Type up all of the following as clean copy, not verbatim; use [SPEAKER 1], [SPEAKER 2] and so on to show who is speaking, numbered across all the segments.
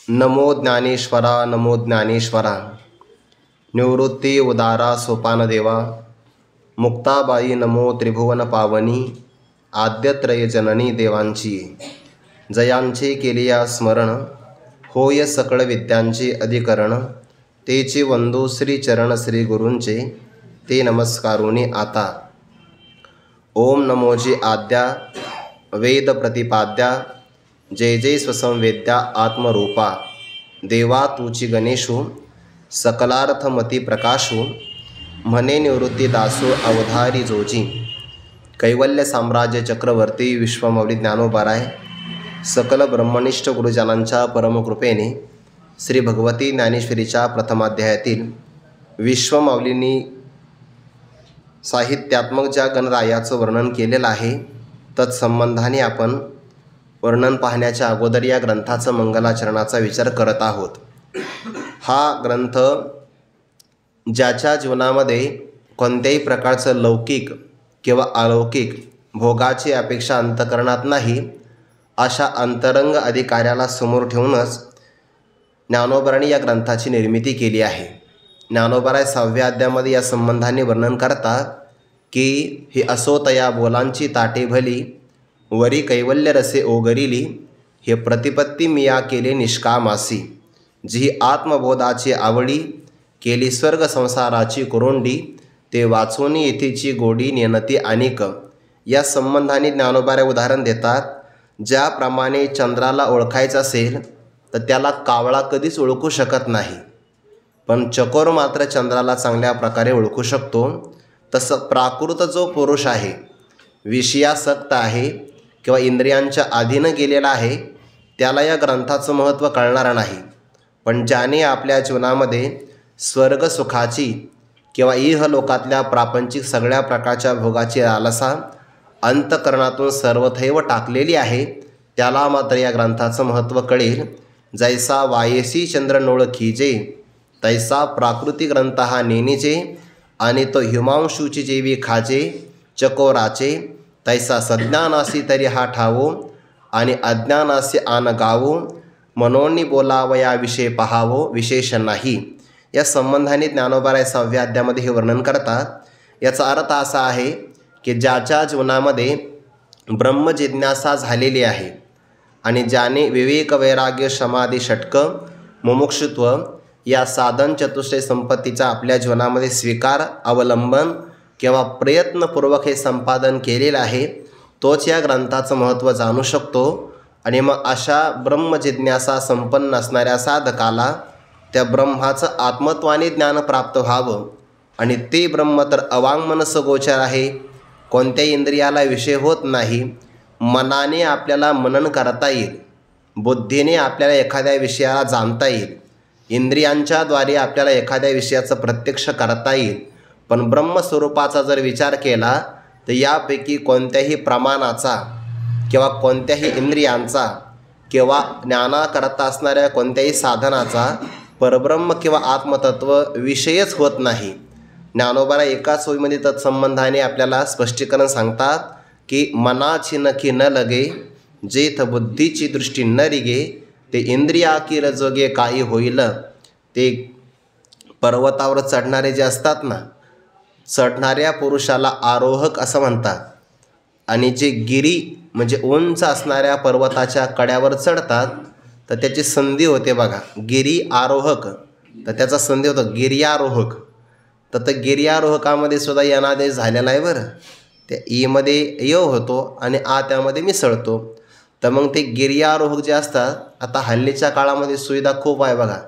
[SPEAKER 1] नमो ज्ञानेश्वरा नमो ज्ञानेश्वरा। निवृत्ती उदारा सोपान देवा। मुक्ताबाई नमो त्रिभुवन पावनी। आद्यत्रय जननी देवांची जयांचे केलिया स्मरण। होय सकळ विद्यांचे अधिकरण। तेचे वंदू श्री चरण श्री गुरूंचे ते नमस्कारुनी आता। ओम नमोजी आद्या वेद प्रतिपाद्या। जय जय स्वसंवेद्या आत्मरूपा। देवा तुची गणेशू सकलार्थमती प्रकाशू। म्हणे निवृत्ती दासो अवधारी जोजी। कैवल्य साम्राज्य चक्रवर्ती विश्वमौली ज्ञानोबाराय सकल ब्रह्मनिष्ठ गुरुजनांच्या परमकृपेने श्री भगवती ज्ञानेश्वरीच्या प्रथमाध्यायातील विश्वमौलींनी साहित्यात्मक ज्या गणरायाचं वर्णन केलेलं आहे तत्संबंधाने आपण वर्णन पाहण्याच्या अगोदर या ग्रंथाचं मंगलाचरणाचा विचार करत आहोत। हा ग्रंथ ज्याच्या जीवनामध्ये कोणत्याही प्रकारचं लौकिक किंवा अलौकिक भोगाची अपेक्षा अंतःकरणात नाही अशा अंतरंग अधिकाऱ्याला समोर ठेवूनच ज्ञानोबारांनी या ग्रंथाची निर्मिती केली आहे। ज्ञानोबाराय 6व्या अध्यायामध्ये या संबंधाने वर्णन करतात की ही असोतया बोलांची ताटे भली। वरी कैवल्य रसे ओगरिली हे प्रतिपत्ती मिया केले निष्कामासी। जी आत्मबोधाची आवडी केली स्वर्ग संसाराची कुरोंडी। ते वाचून येथेची गोडी नेनती अनेक। या संबंधाने ज्ञानोबाराय उदाहरण देतात, ज्याप्रमाणे चंद्राला ओळखायचं असेल तर त्याला कावळा कधीच ओळखू शकत नाही, पण चकोर मात्र चंद्राला चांगल्या प्रकारे ओळखू शकतो। तसं प्राकृत जो पुरुष आहे, विषयासक्त आहे किंवा इंद्रियांच्या अधीन गेलेला आहे, त्याला या ग्रंथाचं महत्त्व कळणार नाही। पण ज्याने आपल्या जीवनामध्ये स्वर्ग सुखाची किंवा इहलोकातल्या प्रापंचिक सगळ्या प्रकारच्या भोगाची लालसा अंतःकरणातून सर्वथैव टाकलेली आहे, त्याला मात्र या ग्रंथाचं महत्त्व कळेल। जैसा वायसी चंद्र नोळखीजे तैसा प्राकृतिक ग्रंथ हा नेनीचे। आणि तो हिमांशूची जेवी खाजे चकोराचे। तैसा सज्ञानासी तरी हा ठावो आणि अज्ञानासी आन गावो। मनोनी बोलावया विषय पहावो विशेष नाही। या संबंधाने ज्ञानोबाराय 6व्या अध्यायामध्ये हे वर्णन करतात। याचा अर्थ असा आहे की ज्याच्या जीवनामध्ये ब्रह्मजिज्ञासा झालेली आहे आणि ज्याने विवेक वैराग्य समाधी षटक मुमुक्षुत्व या साधन चतुष्टय संपत्तीचा आपल्या जीवनामध्ये स्वीकार अवलंबन किंवा प्रयत्नपूर्वक हे संपादन केलेलं आहे, तोच या ग्रंथाचं महत्त्व जाणू शकतो। आणि मग अशा ब्रह्मजिज्ञासा संपन्न असणाऱ्या साधकाला त्या ब्रह्माचं आत्मत्वाने ज्ञान प्राप्त व्हावं। आणि ते ब्रह्म तर अवाङ्मनस गोचर आहे, कोणत्याही इंद्रियाला विषय होत नाही। मनाने आपल्याला मनन करता येईल, बुद्धीने आपल्याला एखाद्या विषयाला जाणता येईल, इंद्रियांच्या द्वारे आपल्याला एखाद्या विषयाचं प्रत्यक्ष करता येईल। पण ब्रह्मस्वरूपाचा जर विचार केला तर यापैकी कोणत्याही प्रमाणाचा किंवा कोणत्याही इंद्रियांचा किंवा ज्ञानाकरता असणाऱ्या कोणत्याही साधनाचा परब्रह्म किंवा आत्मतत्व विषयच होत नाही। ज्ञानोबाराय एकाच ओळीमध्ये तत्संबंधाने आपल्याला स्पष्टीकरण सांगतात की मनाची नखी न लगे जेथ बुद्धीची दृष्टी न रिगे। ते इंद्रिया की रजोगे काही होईल। ते पर्वतावर चढणारे जे असतात ना, चढणाऱ्या पुरुषाला आरोहक असं म्हणतात। आणि जे गिरी म्हणजे उंच असणाऱ्या पर्वताच्या कड्यावर चढतात तर त्याची संधी होते बघा, गिरी आरोहक, तर त्याचा संधी होतो गिर्यारोहक। तर गिर्यारोहकामध्ये सुद्धा यनादेश झालेला आहे बरं, त्या ईमध्ये य होतो आणि आ त्यामध्ये मिसळतो। तर मग ते गिर्यारोहक जे असतात, आता हल्लीच्या काळामध्ये सुविधा खूप आहे बघा,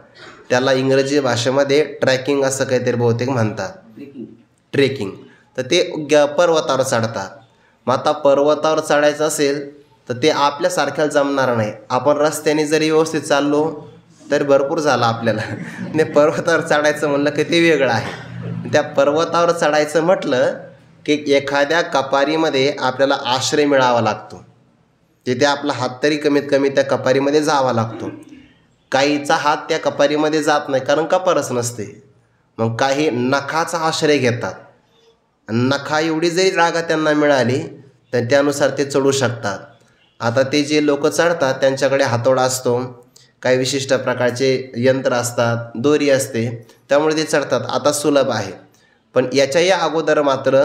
[SPEAKER 1] त्याला इंग्रजी भाषेमध्ये ट्रॅकिंग असं काहीतरी बहुतेक म्हणतात, ट्रेकिंग। तर ते पर्वतावर चढतात। मग आता पर्वतावर चढायचं असेल तर ते आपल्यासारख्याला जमणार नाही। आपण रस्त्याने जरी व्यवस्थित चाललो तर भरपूर झालं आपल्याला, आणि पर्वतावर चढायचं म्हणलं की ते वेगळं आहे। त्या पर्वतावर चढायचं म्हटलं की एखाद्या कपारीमध्ये आपल्याला आश्रय मिळावा लागतो, तिथे आपला हात तरी कमीत कमी त्या कपारीमध्ये जावा लागतो। काहीचा हात त्या कपारीमध्ये जात नाही कारण कपारच नसते। मग काही नखाचा आश्रय घेतात, नखा एवढी जरी जागा त्यांना मिळाली तर त्यानुसार ते चढू शकतात। आता ते जे लोक चढतात त्यांच्याकडे हातोडा असतो काही विशिष्ट प्रकारचे यंत्र असतात, दोरी असते, त्यामुळे ते चढतात. आता सुलभ आहे. पण याच्याही अगोदर मात्र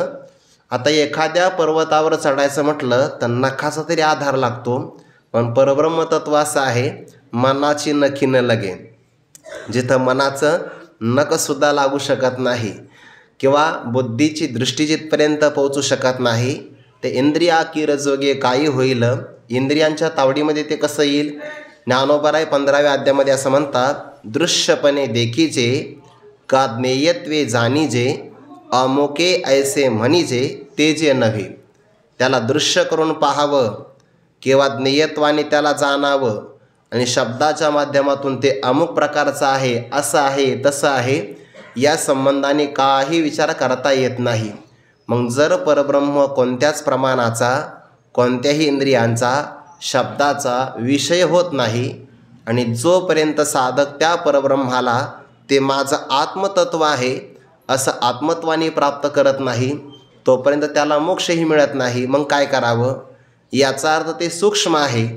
[SPEAKER 1] आता एखाद्या पर्वतावर चढायचं म्हटलं तर नखाचा तरी आधार लागतो. पण परब्रह्म तत्व असं आहे, मनाची नखी न लगे. जिथं मनाचं नखसुद्धा लागू शकत नाही किंवा बुद्धीची दृष्टी जिथपर्यंत पोहोचू शकत नाही, ते इंद्रिया की रजोगे काही होईल. इंद्रियांच्या तावडीमध्ये ते कसं येईल? ज्ञानोबराय 15व्या अध्यायामध्ये असं म्हणतात, दृश्यपणे देखीजे का ज्ञेयत्वे जाणीजे अमोके ऐसे म्हणीजे ते जे नव्हे. त्याला दृश्य करून पाहावं किंवा ज्ञेयत्वाने त्याला जाणावं आणि शब्दाच्या माध्यमातून ते अमुक प्रकारचं आहे, असं आहे, तसं आहे, या संबंधाने काही विचार करता येत नाही. मग जर परब्रह्म कोणत्याच प्रमाणाचा, कोणत्याही इंद्रियांचा, शब्दाचा विषय होत नाही आणि जोपर्यंत साधक त्या परब्रह्माला ते माझं आत्मतत्व आहे असं आत्मत्वाने प्राप्त करत नाही, तोपर्यंत त्याला मोक्षही मिळत नाही. मग काय करावं? याचा अर्थ ते सूक्ष्म आहे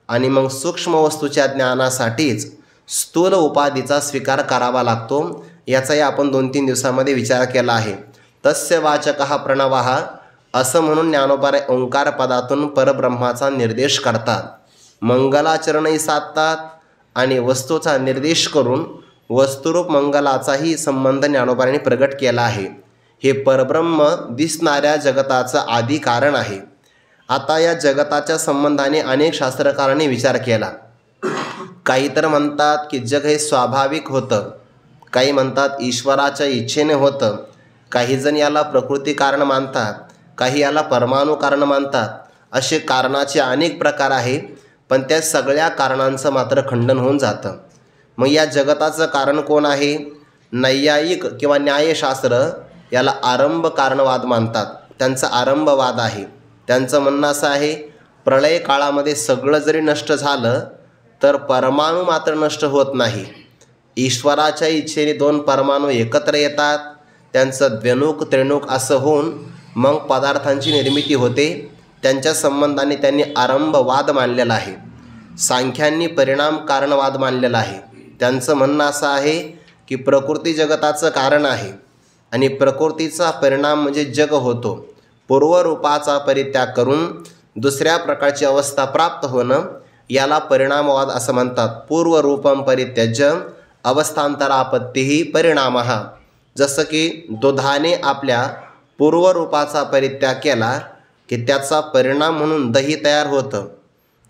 [SPEAKER 1] आणि मग सूक्ष्म वस्तूच्या ज्ञानासाठीच स्थूल उपाधीचा स्वीकार करावा लागतो. याचाही आपण 2-3 दिवसामध्ये विचार केला आहे. तस्य वाचकः प्रणवः असं म्हणून ज्ञानोबराय ओंकार पदातून परब्रह्माचा निर्देश करतात. मंगलाचरणही साधतात आणि वस्तूचा निर्देश करून वस्तुरूप मंगलाचाही संबंध ज्ञानोबरायांनी प्रगट केला आहे. हे परब्रह्म दिसणाऱ्या जगताचं आदी कारण आहे. आता या जगताच्या संबंधाने अनेक शास्त्रकारांनी विचार केला. काही तर म्हणतात की जग हे स्वाभाविक होतं, काही म्हणतात ईश्वराच्या इच्छेने होतं, काही जण याला प्रकृती कारण मानतात, काही याला परमाणू कारण मानतात. असे कारणाचे अनेक प्रकार आहे, पण त्या सगळ्या कारणांचं मात्र खंडन होऊन जातं. मग या जगताचं कारण कोण आहे? नैयायिक किंवा न्यायशास्त्र याला आरंभ कारणवाद मानतात. त्यांचा आरंभवाद आहे. त्यांचं म्हणणं असं आहे, प्रलय काळामध्ये सगळं जरी नष्ट झालं तर परमाणू मात्र नष्ट होत नाही. ईश्वराच्या इच्छेने 2 परमाणू एकत्र येतात, त्यांचं द्व्यणुक त्रिणुक असं होऊन मग पदार्थांची निर्मिती होते. त्यांच्या संबंधाने त्यांनी आरंभवाद मानलेला आहे. सांख्यांनी परिणाम कारणवाद मानलेला आहे. त्यांचं म्हणणं असं आहे की प्रकृती जगताचं कारण आहे आणि प्रकृतीचा परिणाम म्हणजे जग होतो. पूर्वरूपाचा परित्याग करून दुसऱ्या प्रकारची अवस्था प्राप्त होणं याला परिणामवाद असं म्हणतात. पूर्वरूपम परित्यज्य अवस्थांतरापत्तीही परिणामः. जसं की दुधाने आपल्या पूर्वरूपाचा परित्याग केला की त्याचा परिणाम म्हणून दही तयार होतं,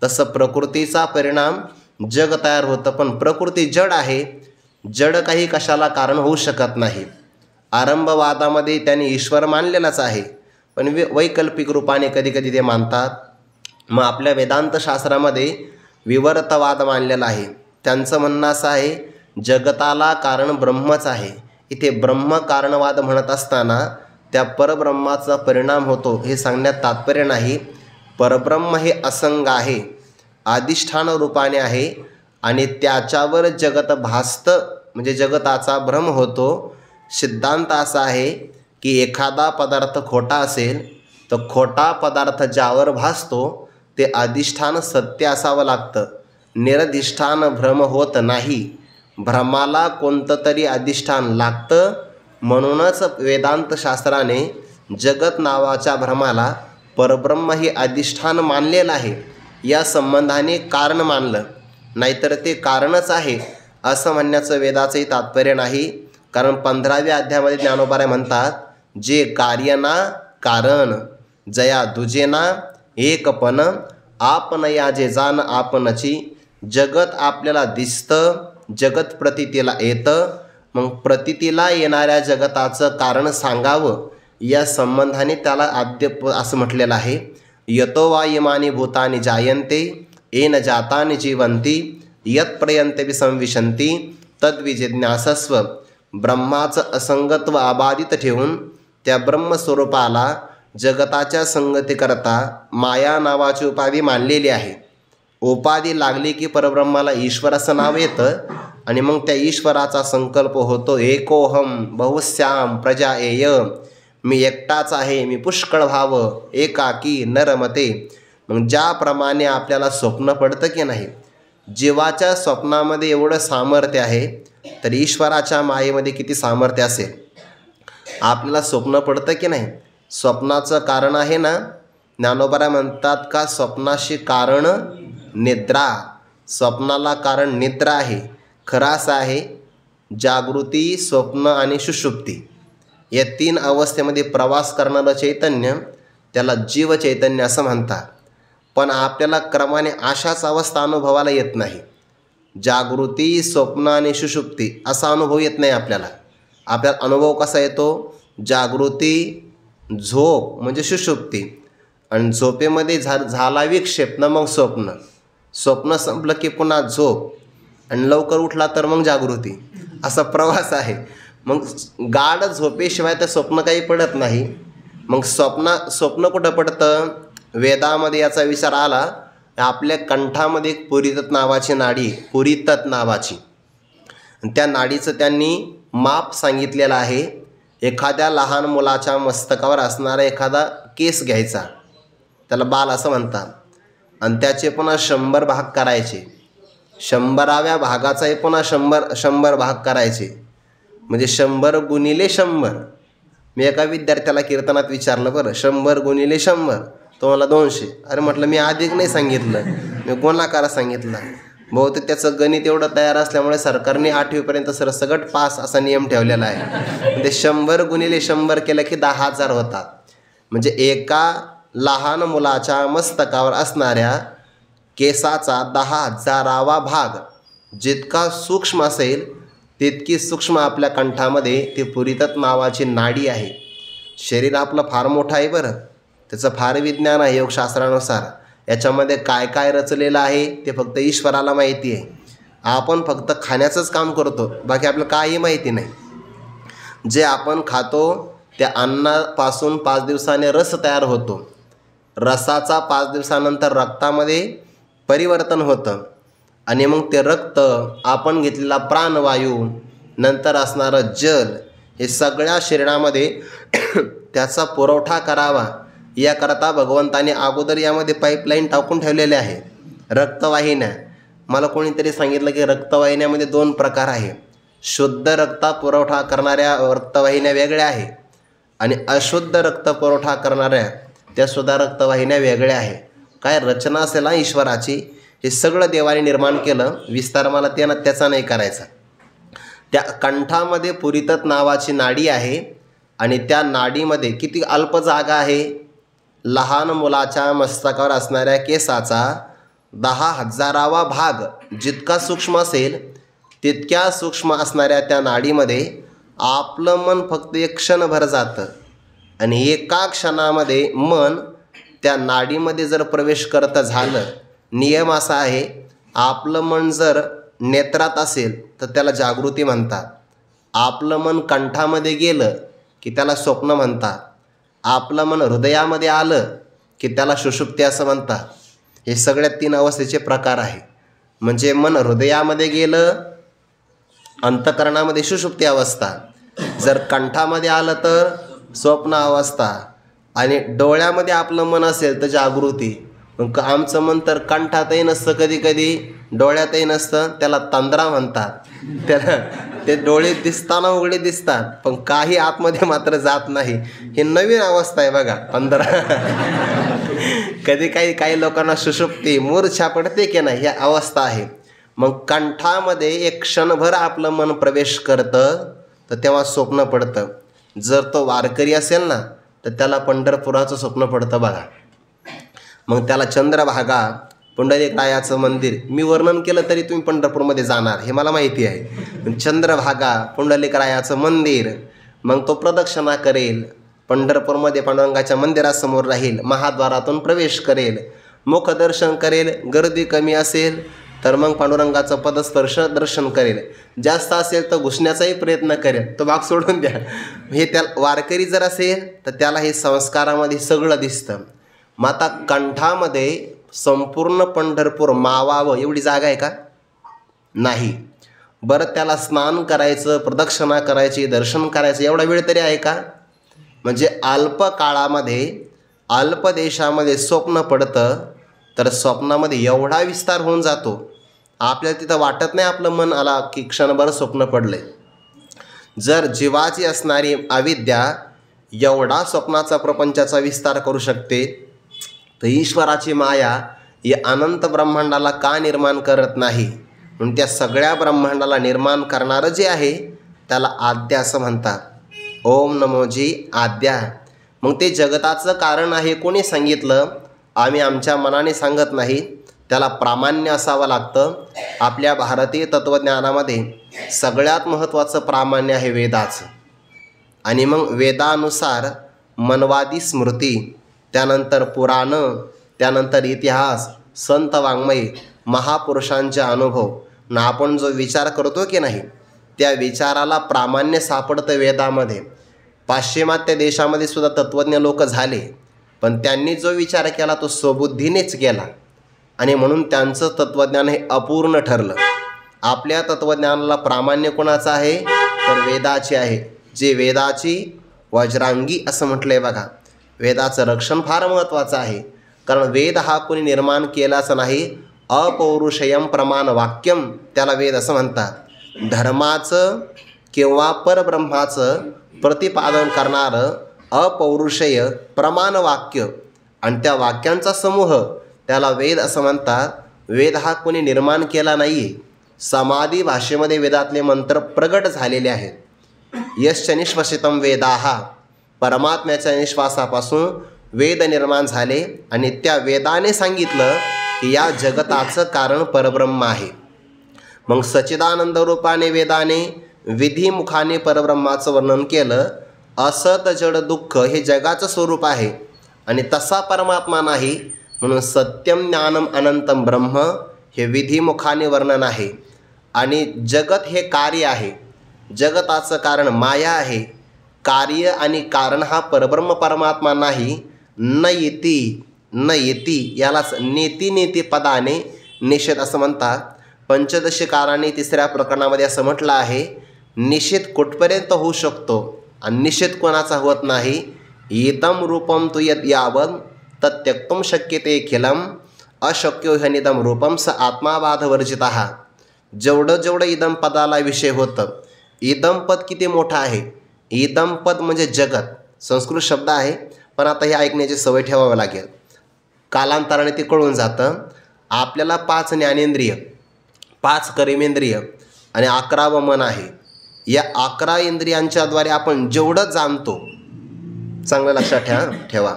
[SPEAKER 1] तसं प्रकृतीचा परिणाम जग तयार होतं. पण प्रकृती जड आहे, जड काही कशाला कारण होऊ शकत नाही. आरंभवादामध्ये त्यांनी ईश्वर मानलेलाच आहे, पण वैकल्पिक रूपाने कधीकधी ते मानतात. मग आपल्या वेदांत शास्त्रामध्ये विवर्तवाद मानलेला आहे. त्यांचं म्हणणं असं आहे, जगताला कारण ब्रह्मच आहे. इथे ब्रह्म कारणवाद म्हणत असताना त्या परब्रह्माचा परिणाम होतो हे सांगण्यात तात्पर्य नाही. परब्रह्म हे असंग आहे, अधिष्ठान रूपाने आहे आणि त्याच्यावर जगत भासतं, म्हणजे जगताचा भ्रम होतो. सिद्धांत असा आहे की एखादा पदार्थ खोटा असेल तर खोटा पदार्थ ज्यावर भासतो ते अधिष्ठान सत्य असावं लागतं. निरधिष्ठान भ्रम होत नाही. भ्रमाला कोणतं तरी अधिष्ठान लागतं. म्हणूनच वेदांत शास्त्राने जगत नावाच्या भ्रमाला परब्रह्म हे अधिष्ठान मानलेलं आहे. या संबंधाने कारण मानलं, नाहीतर ते कारणच आहे असं म्हणण्याचं वेदाचंही तात्पर्य नाही. कारण 15व्या अध्यायामध्ये ज्ञानोबराय म्हणतात, जे कार्यना कारण जया दुजेना एकपण आपण या जे जाण आपणची. जगत आपल्याला दिसतं, जगत प्रतीतीला येतं, मग प्रतीतीला येणाऱ्या जगताचं कारण सांगावं या संबंधाने त्याला आद्य असं म्हटलेलं आहे. यतो वा इमानी भूतानि जायन्ते येन जातानि जीवन्ति यत्पर्यन्ते विसंविशन्ति तद्विजिज्ञासस्व. ब्रह्माचं असंगत्व अबाधित ठेवून त्या ब्रह्मस्वरूपाला जगताच्या संगतीकरता माया नावाची उपाधी मानलेली आहे. उपाधी लागली की परब्रह्माला ईश्वर असं नाव येतं आणि मग त्या ईश्वराचा संकल्प होतो, एकोहम बहुश्याम प्रजा एय. मी एकटाच आहे, मी पुष्कळ भाव एकाकी न रमते. मग ज्याप्रमाणे आपल्याला स्वप्न पडतं की नाही, जीवाच्या स्वप्नामध्ये एवढं सामर्थ्य आहे, तर ईश्वराच्या मायेमध्ये किती सामर्थ्य असेल. आपल्याला स्वप्न पडतं की नाही? स्वप्नाचं कारण आहे ना, ज्ञानोबा म्हणतात का स्वप्नाशी कारण निद्रा. स्वप्नाला कारण निद्रा आहे. खरं असं आहे, जागृती, स्वप्न आणि सुषुप्ती या 3 अवस्थेमध्ये प्रवास करणारं चैतन्य त्याला जीव चैतन्य असं म्हणतात. पण आपल्याला क्रमाने अशाच अवस्था अनुभवाला येत नाही. जागृती, स्वप्न आणि सुषुप्ती असा अनुभव येत नाही आपल्याला. आपल्याला अनुभव कसा येतो? जागृती, झोप म्हणजे सुषुप्ती, आणि झोपेमध्ये झाला विक्षेप ना मग स्वप्न. स्वप्न संपलं की पुन्हा झोप, आणि लवकर उठला तर मग जागृती. असा प्रवास आहे. मग गाढ झोपेशिवाय तर स्वप्न काही पडत नाही. मग स्वप्न कुठं पडतं? वेदामध्ये याचा विचार आला. आपल्या कंठामध्ये एक पुरीतत नावाची नाडी, पुरीतत नावाची, त्या नाडीचं त्यांनी माप सांगितलेलं आहे. एखाद्या लहान मुलाच्या मस्तकावर असणारा एखादा केस घ्यायचा, त्याला बाल असं म्हणतात, आणि त्याचे पुन्हा 100 भाग करायचे. 100व्या भागाचाही पुन्हा 100 भाग करायचे, म्हणजे 100 गुणिले 100. मी एका विद्यार्थ्याला कीर्तनात विचारलं, बरं 100 गुणिले 100, तो मला 200. अरे म्हटलं मी अधिक नाही सांगितलं, मी गुणाकार सांगितलं. बहुतेक त्याचं गणित एवढं तयार असल्यामुळे सरकारने 8वीपर्यंत सरसकट पास असा नियम ठेवलेला आहे. ते 100 गुणिले 100 केलं की 10,000 होतात. म्हणजे एका लहान मुलाच्या मस्तकावर असणाऱ्या केसाचा 10,000वा भाग जितका सूक्ष्म असेल तितकी सूक्ष्म आपल्या कंठामध्ये ती पुरीतत नावाची नाडी आहे. शरीर आपलं फार मोठं आहे बरं, त्याचं फार विज्ञान आहे योगशास्त्रानुसार. याच्यामध्ये काय काय रचलेलं आहे ते फक्त ईश्वराला माहिती आहे. आपण फक्त खाण्याचंच काम करतो, बाकी आपल्याला काही माहिती नाही. जे आपण खातो त्या अन्नापासून 5 दिवसाने रस तयार होतो. रसाचा 5 दिवसानंतर रक्तामध्ये परिवर्तन होतं, आणि मग ते रक्त, आपण घेतलेला प्राणवायू, नंतर असणारं जल, हे सगळ्या शरीरामध्ये त्याचा पुरवठा करावा याकरता भगवंताने अगोदर यामध्ये पाईपलाईन टाकून ठेवलेले आहे. रक्तवाहिन्या. मला कोणीतरी सांगितलं की रक्तवाहिन्यामध्ये 2 प्रकार आहे. शुद्ध रक्त पुरवठा करणाऱ्या रक्तवाहिन्या वेगळ्या आहे, आणि अशुद्ध रक्त पुरवठा करणाऱ्या त्यासुद्धा रक्तवाहिन्या वेगळ्या आहे. काय रचना असेल ना ईश्वराची. हे सगळं देवाने निर्माण केलं. विस्तार मला त्याचा नाही करायचा. त्या कंठामध्ये पुरीतत नावाची नाडी आहे, आणि त्या नाडीमध्ये किती अल्प जागा आहे? लहान मुलाच्या मस्तकावर असणाऱ्या केसाचा 10,000वा भाग जितका सूक्ष्म असेल तितक्या सूक्ष्म असणाऱ्या त्या नाडीमध्ये आपलं मन फक्त एक क्षणभर जातं, आणि एका क्षणामध्ये मन त्या नाडीमध्ये जर प्रवेश करत झालं, नियम असा आहे, आपलं मन जर नेत्रात असेल तर त्याला जागृती म्हणतात. आपलं मन कंठामध्ये गेलं की त्याला स्वप्न म्हणतात. आपलं मन हृदयामध्ये आलं की त्याला सुषुप्ती असं म्हणतात. हे सगळ्या 3 अवस्थेचे प्रकार आहे. म्हणजे मन हृदयामध्ये गेलं, अंतःकरणामध्ये सुषुप्ती अवस्था, जर कंठामध्ये आलं तर स्वप्न अवस्था, आणि डोळ्यामध्ये आपलं मन असेल तर जागृती. मग आमचं मन तर कंठातही नसतं, कधी कधी डोळ्यातही नसतं, त्याला तंद्रा म्हणतात. त्याला ते डोळे दिसताना उघडे दिसतात, पण काही आतमध्ये मात्र जात नाही. ही नवीन अवस्था आहे बघा, तंद्रा. कधी काही लोकांना सुषुप्ती, मूर्छा पडते की नाही, ही अवस्था आहे. मग कंठामध्ये एक क्षणभर आपलं मन प्रवेश करतं तर तेव्हा स्वप्न पडतं. जर तो वारकरी असेल ना तर त्याला पंढरपुराचं स्वप्न पडतं बघा. मग त्याला चंद्रभागा, पुंडलिकरायाचं मंदिर, मी वर्णन केलं तरी तुम्ही पंढरपूरमध्ये जाणार हे मला माहिती आहे. चंद्रभागा, पुंडलिकरायाचं मंदिर, मग तो प्रदक्षिणा करेल, पंढरपूरमध्ये पांडुरंगाच्या मंदिरासमोर राहील, महाद्वारातून प्रवेश करेल, मुखदर्शन करेल. गर्दी कमी असेल तर मग पांडुरंगाचं पदस्पर्श दर्शन करेल, जास्त असेल तर घुसण्याचाही प्रयत्न करेल. तो भाग सोडून द्या. हे त्या वारकरी जर असेल तर त्याला हे संस्कारामध्ये सगळं दिसतं. मग आता कंठामध्ये संपूर्ण पंढरपूर मावावं एवढी जागा आहे का? नाही. बरं, त्याला स्नान करायचं, प्रदक्षिणा करायची, दर्शन करायचं एवढा वेळ तरी आहे का? म्हणजे अल्प काळामध्ये, अल्प देशामध्ये स्वप्न पडतं, तर स्वप्नामध्ये एवढा विस्तार होऊन जातो. आपल्याला तिथं वाटत नाही आपलं मन आला की क्षणभर स्वप्न पडले. जर जीवाची असणारी अविद्या एवढा स्वप्नाचा प्रपंचाचा विस्तार करू शकते, तर ईश्वराची माया ही अनंत ब्रह्मांडाला का निर्माण करत नाही? म्हणून त्या सगळ्या ब्रह्मांडाला निर्माण करणारं जे आहे त्याला आद्या असं म्हणतात. ओम नमोजी आद्या. मग ते जगताचं कारण आहे कोणी सांगितलं? आम्ही आमच्या मनाने सांगत नाही, त्याला प्रामाण्य असावं लागतं. आपल्या भारतीय तत्त्वज्ञानामध्ये सगळ्यात महत्त्वाचं प्रामाण्य आहे वेदाचं. आणि मग वेदानुसार मनवादी स्मृती, त्यानंतर पुराणं, त्यानंतर इतिहास, संत वाङ्मय, महापुरुषांचे अनुभव ना आपण जो विचार करतो की नाही, त्या विचाराला प्रामाण्य सापडतं वेदामध्ये. पाश्चिमात्य देशामध्ये सुद्धा तत्त्वज्ञ लोक झाले, पण त्यांनी जो विचार केला तो स्वबुद्धीनेच केला आणि म्हणून त्यांचं तत्त्वज्ञान हे अपूर्ण ठरलं. आपल्या तत्त्वज्ञानाला प्रामाण्य कोणाचं आहे? तर वेदाचे आहे. जे वेदाची वज्रांगी असं म्हटलं आहे बघा. वेदाचं रक्षण फार महत्त्वाचं आहे, कारण वेद हा कोणी निर्माण केलाच नाही. अपौरुषयम प्रमाण वाक्यम त्याला वेद असं म्हणतात. धर्माचं किंवा परब्रह्माचं प्रतिपादन करणारं अपौरुषेय प्रमाण वाक्य आणि त्या वाक्यांचा समूह त्याला वेद असं म्हणतात. वेद हा कोणी निर्माण केला नाही आहे. समाधी भाषेमध्ये वेदातले मंत्र प्रगट झालेले आहेत. यश्च निश्वसितम वेदाहा, परमात्म्याच्या निश्वासापासून वेद निर्माण झाले आणि त्या वेदाने सांगितलं की या जगताचं कारण परब्रह्म आहे. मग सच्चिदानंद रूपाने वेदाने विधिमुखाने परब्रह्माचं वर्णन केलं. असत जड दुःख हे जगाचं स्वरूप आहे आणि तसा परमात्मा नाही, म्हणून सत्यम ज्ञानम अनंतम ब्रह्म हे विधिमुखाने वर्णन आहे. आणि जगत हे कार्य आहे, जगताचं कारण माया आहे. कार्य आणि कारण हा परब्रह्म परमात्मा नाही. न येती यालाच नेती पदाने निषेध असं म्हणतात. पंचदशीकारांनी तिसऱ्या प्रकरणामध्ये असं म्हटलं आहे, निषेध कुठपर्यंत होऊ शकतो आणि निषेध कोणाचा होत नाही. इदम रूपम तु यत् यावत् तत्यक्तुम शक्यते खिलम अशक्यो ह्यनिदम रूपम स आत्माबाधवर्जितः. जेवढं इदम पदाला विषय होतं. इदम पद किती मोठं आहे? इदम पद म्हणजे जगत, संस्कृत शब्द आहे, पण आता हे ऐकण्याची सवय ठेवावी लागेल. कालांतराने ते कळून जातं. आपल्याला 5 ज्ञानेंद्रिय, 5 कर्मेंद्रिय आणि 11 मन आहे. या 11 इंद्रियांच्याद्वारे आपण जेवढं जाणतो, चांगलं लक्षात ठेवा,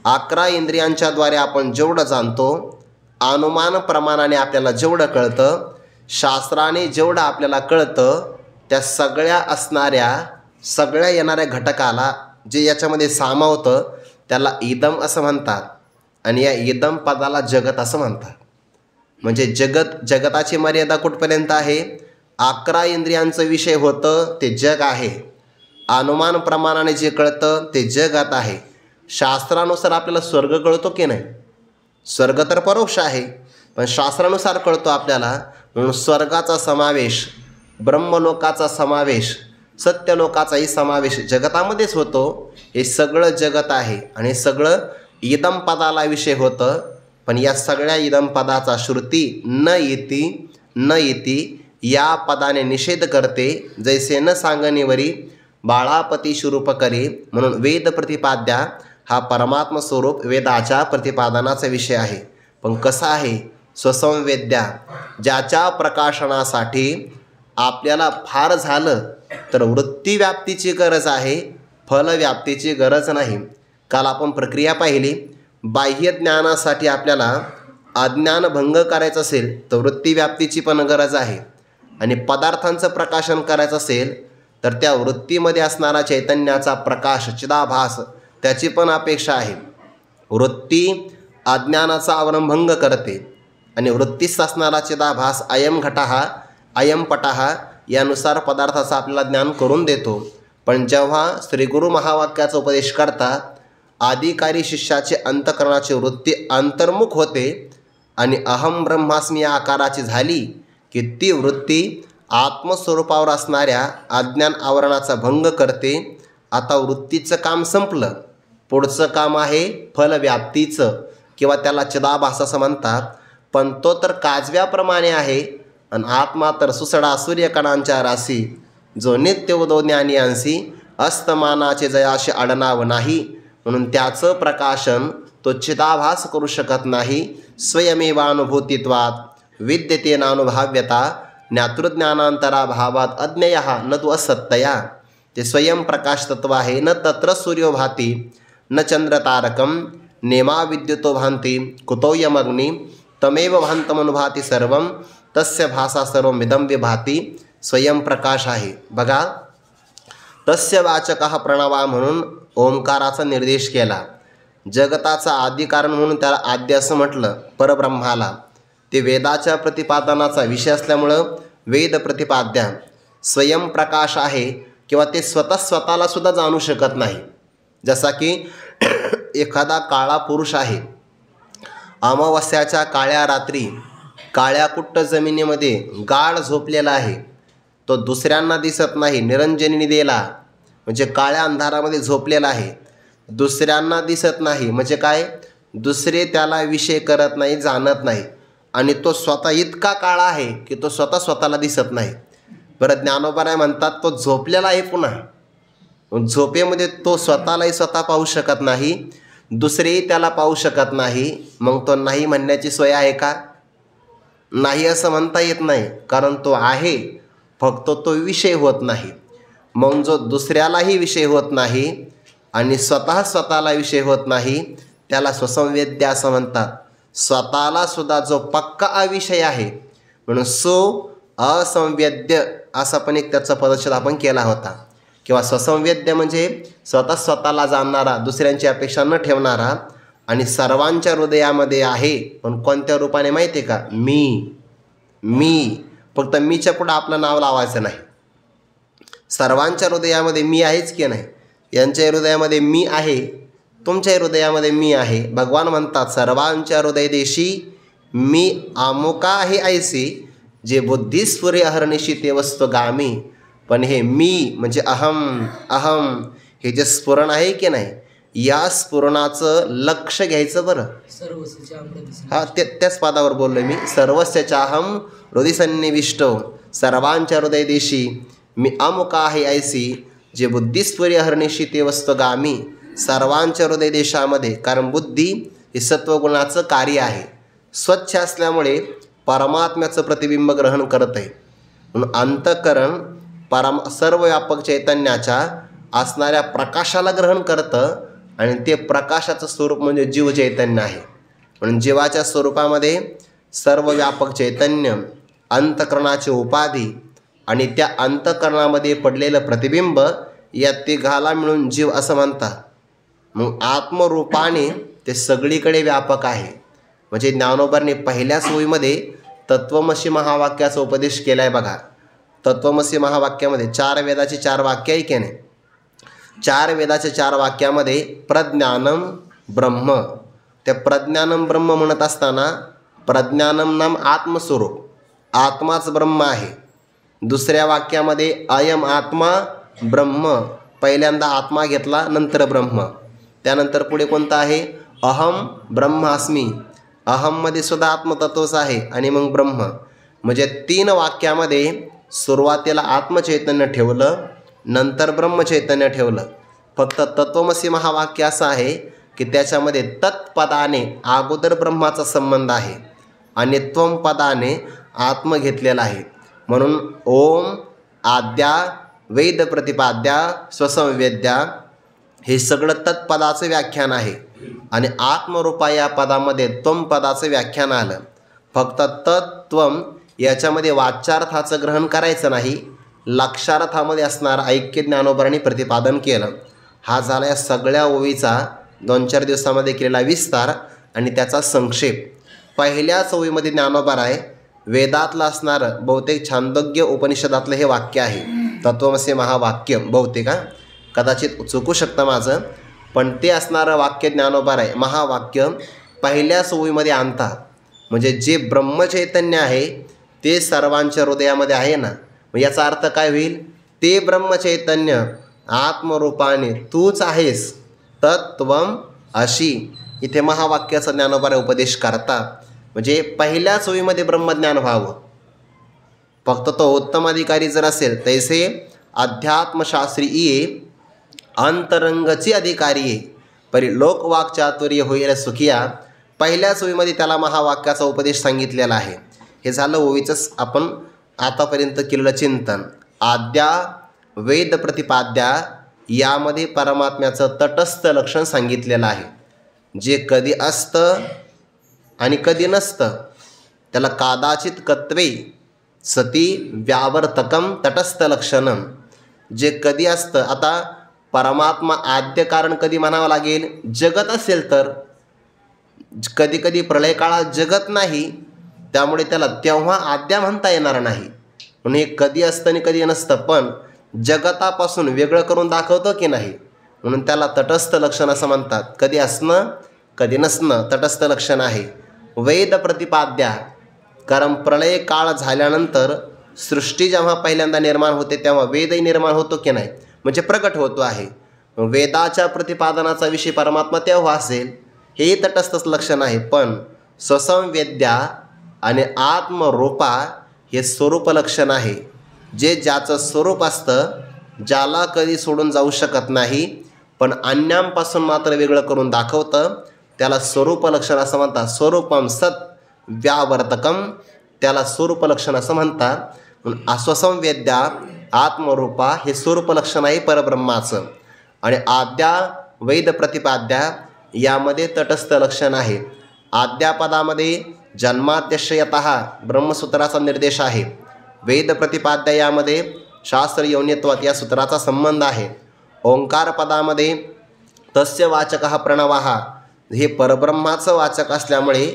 [SPEAKER 1] 11 इंद्रियांच्याद्वारे आपण जेवढं जाणतो, अनुमान प्रमाणाने आपल्याला जेवढं कळतं, शास्त्राने जेवढं आपल्याला कळतं, त्या सगळ्या येणाऱ्या घटकाला जे याच्यामध्ये सामावतं त्याला इदम असं म्हणतात. आणि या इदम पदाला जगत असं म्हणतात. म्हणजे जगताची मर्यादा कुठपर्यंत आहे? 11 इंद्रियांचं विषय होतं ते जग आहे. अनुमान प्रमाणाने जे कळतं ते जगत आहे. शास्त्रानुसार आपल्याला स्वर्ग कळतो की नाही? स्वर्ग तर परोक्ष आहे, पण शास्त्रानुसार कळतो आपल्याला. म्हणून स्वर्गाचा समावेश, ब्रह्मलोकाचा समावेश, सत्यलोकाचाही समावेश जगतामध्येच होतो. हे सगळं जगत आहे आणि सगळं इदम पदाला विषय होतं. पण या सगळ्या इदम पदाचा श्रुती न येती या पदाने निषेध करते. जैसे न सांगणीवरी बाळापती शुरूप करे. म्हणून वेद प्रतिपाद्या हा परमात्म स्वरूप वेदाच्या प्रतिपादनाचा विषय आहे. पण कसा आहे? स्वसंवेद्या, ज्याच्या प्रकाशनासाठी आपल्याला फार झालं तर वृत्तीव्याप्तीची गरज आहे, फलव्याप्तीची गरज नाही. काल आपण प्रक्रिया पाहिली. बाह्य ज्ञानासाठी आपल्याला अज्ञान भंग करायचं असेल तर वृत्तीव्याप्तीची पण गरज आहे. आणि पदार्थांचं प्रकाशन करायचं असेल तर त्या वृत्तीमध्ये असणारा चैतन्याचा प्रकाश, चिदाभास, त्याची पण अपेक्षा आहे. वृत्ती अज्ञानाचा आवरणभंग करते आणि वृत्तीस असणारा चिदाभास अयम घटः अयम पटः यानुसार पदार्थाचं आपल्याला ज्ञान करून देतो. पण जेव्हा श्री गुरु महावाक्याचा उपदेश करतात, आधिकारी शिष्याचे अंतःकरणाची वृत्ती अंतर्मुख होते आणि अहम ब्रह्मास्मी या आकाराची झाली की ती वृत्ती आत्मस्वरूपावर असणाऱ्या अज्ञान आवरणाचा भंग करते. आता वृत्तीचं काम संपलं. पुढचं काम आहे फलव्याप्तीचं, किंवा त्याला चिदाभास असं म्हणतात. पण तो तर काजव्याप्रमाणे आहे. आणि आत्मा तर सुसडा सूर्यकणांच्या राशी, जो नित्य उदो ज्ञानी अंशी, अस्तमानाचे जयाशी आडनाव नाही, म्हणून त्याचं प्रकाशन तो चिदाभास करू शकत नाही. स्वयमेवानुभूतित्वात विद्यते नानुभाव्यता, ज्ञातृज्ञानांतरा भावात अज्ञेय न तू असत्तया. ते स्वयंप्रकाश तत्व आहे. न तत्र सूर्यो भाती न चंद्र तारकम, नेमा विद्युतो भांती कुतोयमग्नी, तमेव भांतमनुभाती सर्वम, तस्य भासा सर्वमिदं विभाती. स्वयंप्रकाश आहे. बघा, तस्य वाचकः प्रणवा म्हणून ओंकाराचा निर्देश केला. जगताचा आदी कारण म्हणून त्याला आद्य असं म्हटलं. परब्रह्माला ते वेदाच्या प्रतिपादनाचा विषय असल्यामुळं वेद प्रतिपाद्या. स्वयंप्रकाश आहे किंवा ते स्वतःला सुद्धा जाणू शकत नाही. जसा की एखादा काळा पुरुष आहे, अमावस्याच्या काळ्या रात्री काळ्या कुट्ट जमिनीमध्ये गाढ झोपलेला आहे. तो दुसऱ्यांना दिसत नाही. निरंजनी दिला म्हणजे काळ्या अंधारामध्ये झोपलेला आहे, दुसऱ्यांना दिसत नाही. म्हणजे काय, दुसरे त्याला विषय करत नाही, जाणत नाही. आणि तो स्वतः इतका काळा आहे की तो स्वतःला दिसत नाही. बरं, ज्ञानोबा म्हणतात तो झोपलेला आहे. पुन्हा झोपेमध्ये तो स्वतःलाही पाहू शकत नाही, दुसरेही त्याला पाहू शकत नाही. मग तो नाही म्हणण्याची सोय आहे का? नाही असं म्हणता येत नाही, कारण तो आहे, फक्त तो विषय होत नाही. मग जो दुसऱ्यालाही विषय होत नाही आणि स्वतःला विषय होत नाही, त्याला स्वसंवेद्य असं म्हणतात. स्वतःला सुद्धा जो पक्का अविषय आहे, म्हणून सो असंवेद्य असा पण एक त्याचा पदच्छेद आपण केला होता. किंवा स्वसंवेद्य म्हणजे स्वतःला जाणणारा, दुसऱ्यांची अपेक्षा न ठेवणारा आणि सर्वांच्या हृदयामध्ये आहे. पण कोणत्या रूपाने माहिती आहे का? मी फक्त मीच्या पुढं आपलं नाव लावायचं नाही. सर्वांच्या हृदयामध्ये मी आहेच की नाही? यांच्या हृदयामध्ये मी आहे, तुमच्या हृदयामध्ये मी आहे. भगवान म्हणतात सर्वांच्या हृदयदेशी मी अमुका आहे ऐसी, जे बुद्धिस्फुरे अहर्निशी ते वस्तुगामी. पण हे मी म्हणजे अहम हे जे स्फुरण आहे की नाही, या स्फुरणाचं लक्ष घ्यायचं. बरं, हा त्याच पदावर बोललो मी. सर्वस्य चाहम हृदयसन्निविष्ट, सर्वांच्या हृदयदेशी मी अमुका आहे ऐसी, जे बुद्धिस्फुरे अहर्निशी ते वस्तुगामी. सर्वांच्या हृदय देशामध्ये, कारण बुद्धी हे सत्वगुणाचं कार्य आहे. स्वच्छ असल्यामुळे परमात्म्याचं प्रतिबिंब ग्रहण करत आहे. म्हणून अंतःकरण सर्व व्यापक चैतन्याच्या असणाऱ्या प्रकाशाला ग्रहण करतं आणि ते प्रकाशाचं स्वरूप म्हणजे जीव चैतन्य आहे. म्हणून जीवाच्या स्वरूपामध्ये सर्व व्यापक चैतन्य, अंतःकरणाची उपाधी आणि त्या अंतःकरणामध्ये पडलेलं प्रतिबिंब, या तिघाला मिळून जीव असं म्हणतात. मग आत्मरूपाने ते सगळीकडे व्यापक आहे. म्हणजे ज्ञानोबांनी पहिल्याच ओळीमध्ये तत्वमसी महावाक्याचा उपदेश केला आहे. बघा, तत्वमसी महावाक्यामध्ये 4 वेदाची 4 वाक्य आहे की नाही? 4 वेदाच्या 4 वाक्यामध्ये प्रज्ञानम ब्रह्म, त्या प्रज्ञानम ब्रह्म म्हणत असताना प्रज्ञानम नाम आत्मस्वरूप, आत्माच ब्रह्म आहे. दुसऱ्या वाक्यामध्ये अयम आत्मा ब्रह्म, पहिल्यांदा आत्मा घेतला नंतर ब्रह्म. त्यानंतर पुढे कोणतं आहे? अहम ब्रह्मास्मी, अहममध्ये सुद्धा आत्मतत्वच आहे आणि मग ब्रह्म. म्हणजे 3 वाक्यामध्ये सुरुवातीला आत्मचैतन्य ठेवलं, नंतर ब्रह्मचैतन्य ठेवलं. फक्त तत्वमसी महावाक्य असं आहे की त्याच्यामध्ये तत्पदाने अगोदर ब्रह्माचा संबंध आहे आणि त्वम पदाने आत्म घेतलेला आहे. म्हणून ओम आद्या वेद प्रतिपाद्या स्वसंवेद्या हे सगळं तत्पदाचं व्याख्यान आहे आणि आत्मरूपा या पदामध्ये त्वम पदाचं व्याख्यान आलं. फक्त तत्त्वम याच्यामध्ये वाच्यार्थाचं ग्रहण करायचं नाही, लक्षार्थामध्ये असणारं ऐक्य ज्ञानोबांनी प्रतिपादन केलं. हा झाला या सगळ्या ओवीचा 2-4 दिवसामध्ये केलेला विस्तार आणि त्याचा संक्षेप. पहिल्याच ओवीमध्ये ज्ञानोबा आहे वेदातलं असणारं बहुतेक छांदोग्य उपनिषदातलं हे वाक्य आहे, तत्वमसी महावाक्य. बहुतेक कदाचित चुकू शकतं माझं, पण ते असणारं वाक्य ज्ञानोबा आहे महावाक्य पहिल्याच ओवीमध्ये आणतात. म्हणजे जे ब्रह्मचैतन्य आहे ते सर्वांच्या हृदयामध्ये आहे ना, मग याचा अर्थ काय होईल? ते ब्रह्मचैतन्य आत्मरूपाने तूच आहेस तत्त्वम अशी इथे महावाक्याचा ज्ञानोबा उपदेश करतात. म्हणजे पहिल्याच ओळीमध्ये ब्रह्मज्ञान व्हावं. फक्त तो उत्तम अधिकारी जर असेल तैसे अध्यात्मशास्त्री ये अंतरंगची अधिकारी आहे. परी लोकवाक चातुर्य होईल सुखिया, पहिल्याच ओवीमध्ये त्याला महावाक्याचा उपदेश सांगितलेला आहे. हे झालं ओवीचंच आपण आतापर्यंत केलेलं चिंतन. आद्या वेद प्रतिपाद्या यामध्ये परमात्म्याचं तटस्थ लक्षण सांगितलेलं आहे. जे कधी असतं आणि कधी नसतं त्याला कादाचित कत्वे सती व्यावर्तकम तटस्थ लक्षणम. जे कधी असतं, आता परमात्मा आद्य कारण कधी म्हणावं लागेल, जगत असेल तर. कधी कधी प्रलय काळात जगत नाही, त्यामुळे त्याला तेव्हा आद्या म्हणता येणार नाही. म्हणून हे कधी असतं आणि कधी नसतं, पण जगतापासून वेगळं करून दाखवतं की नाही, म्हणून त्याला तटस्थ लक्षण असं म्हणतात. कधी असणं कधी नसणं तटस्थ लक्षण आहे. वेद प्रतिपाद्या, कारण प्रलय काळ झाल्यानंतर सृष्टी जेव्हा पहिल्यांदा निर्माण होते तेव्हा वेदही निर्माण होतो की नाही, म्हणजे प्रकट होतो आहे. वेदाच्या प्रतिपादनाचा विषय परमात्मा तेव्हा असेल, हेही तटस्थच लक्षण आहे. पण स्वसंवेद्या आणि आत्मरूपा हे स्वरूप लक्षण आहे. जे ज्याचं स्वरूप असतं, ज्याला कधी सोडून जाऊ शकत नाही, पण अन्यांपासून मात्र वेगळं करून दाखवतं, त्याला स्वरूप लक्षण असं म्हणतात. स्वरूपम सत व्यावर्तकम, त्याला स्वरूप लक्षण असं म्हणतात. अस्वसंवेद्या आत्मरूपा हे स्वरूप लक्षण आहे परब्रह्माचं. आणि आद्या वेद प्रतिपाद्या यामध्ये तटस्थ लक्षण आहे. आद्यापदामध्ये जन्माद्यशयतः ब्रह्मसूत्राचा निर्देश आहे. वेद प्रतिपाद्या यामध्ये शास्त्र योनित्वात या सूत्राचा संबंध आहे. ओंकार पदामध्ये तस्य वाचकः प्रणवः हे परब्रह्माचं वाचक असल्यामुळे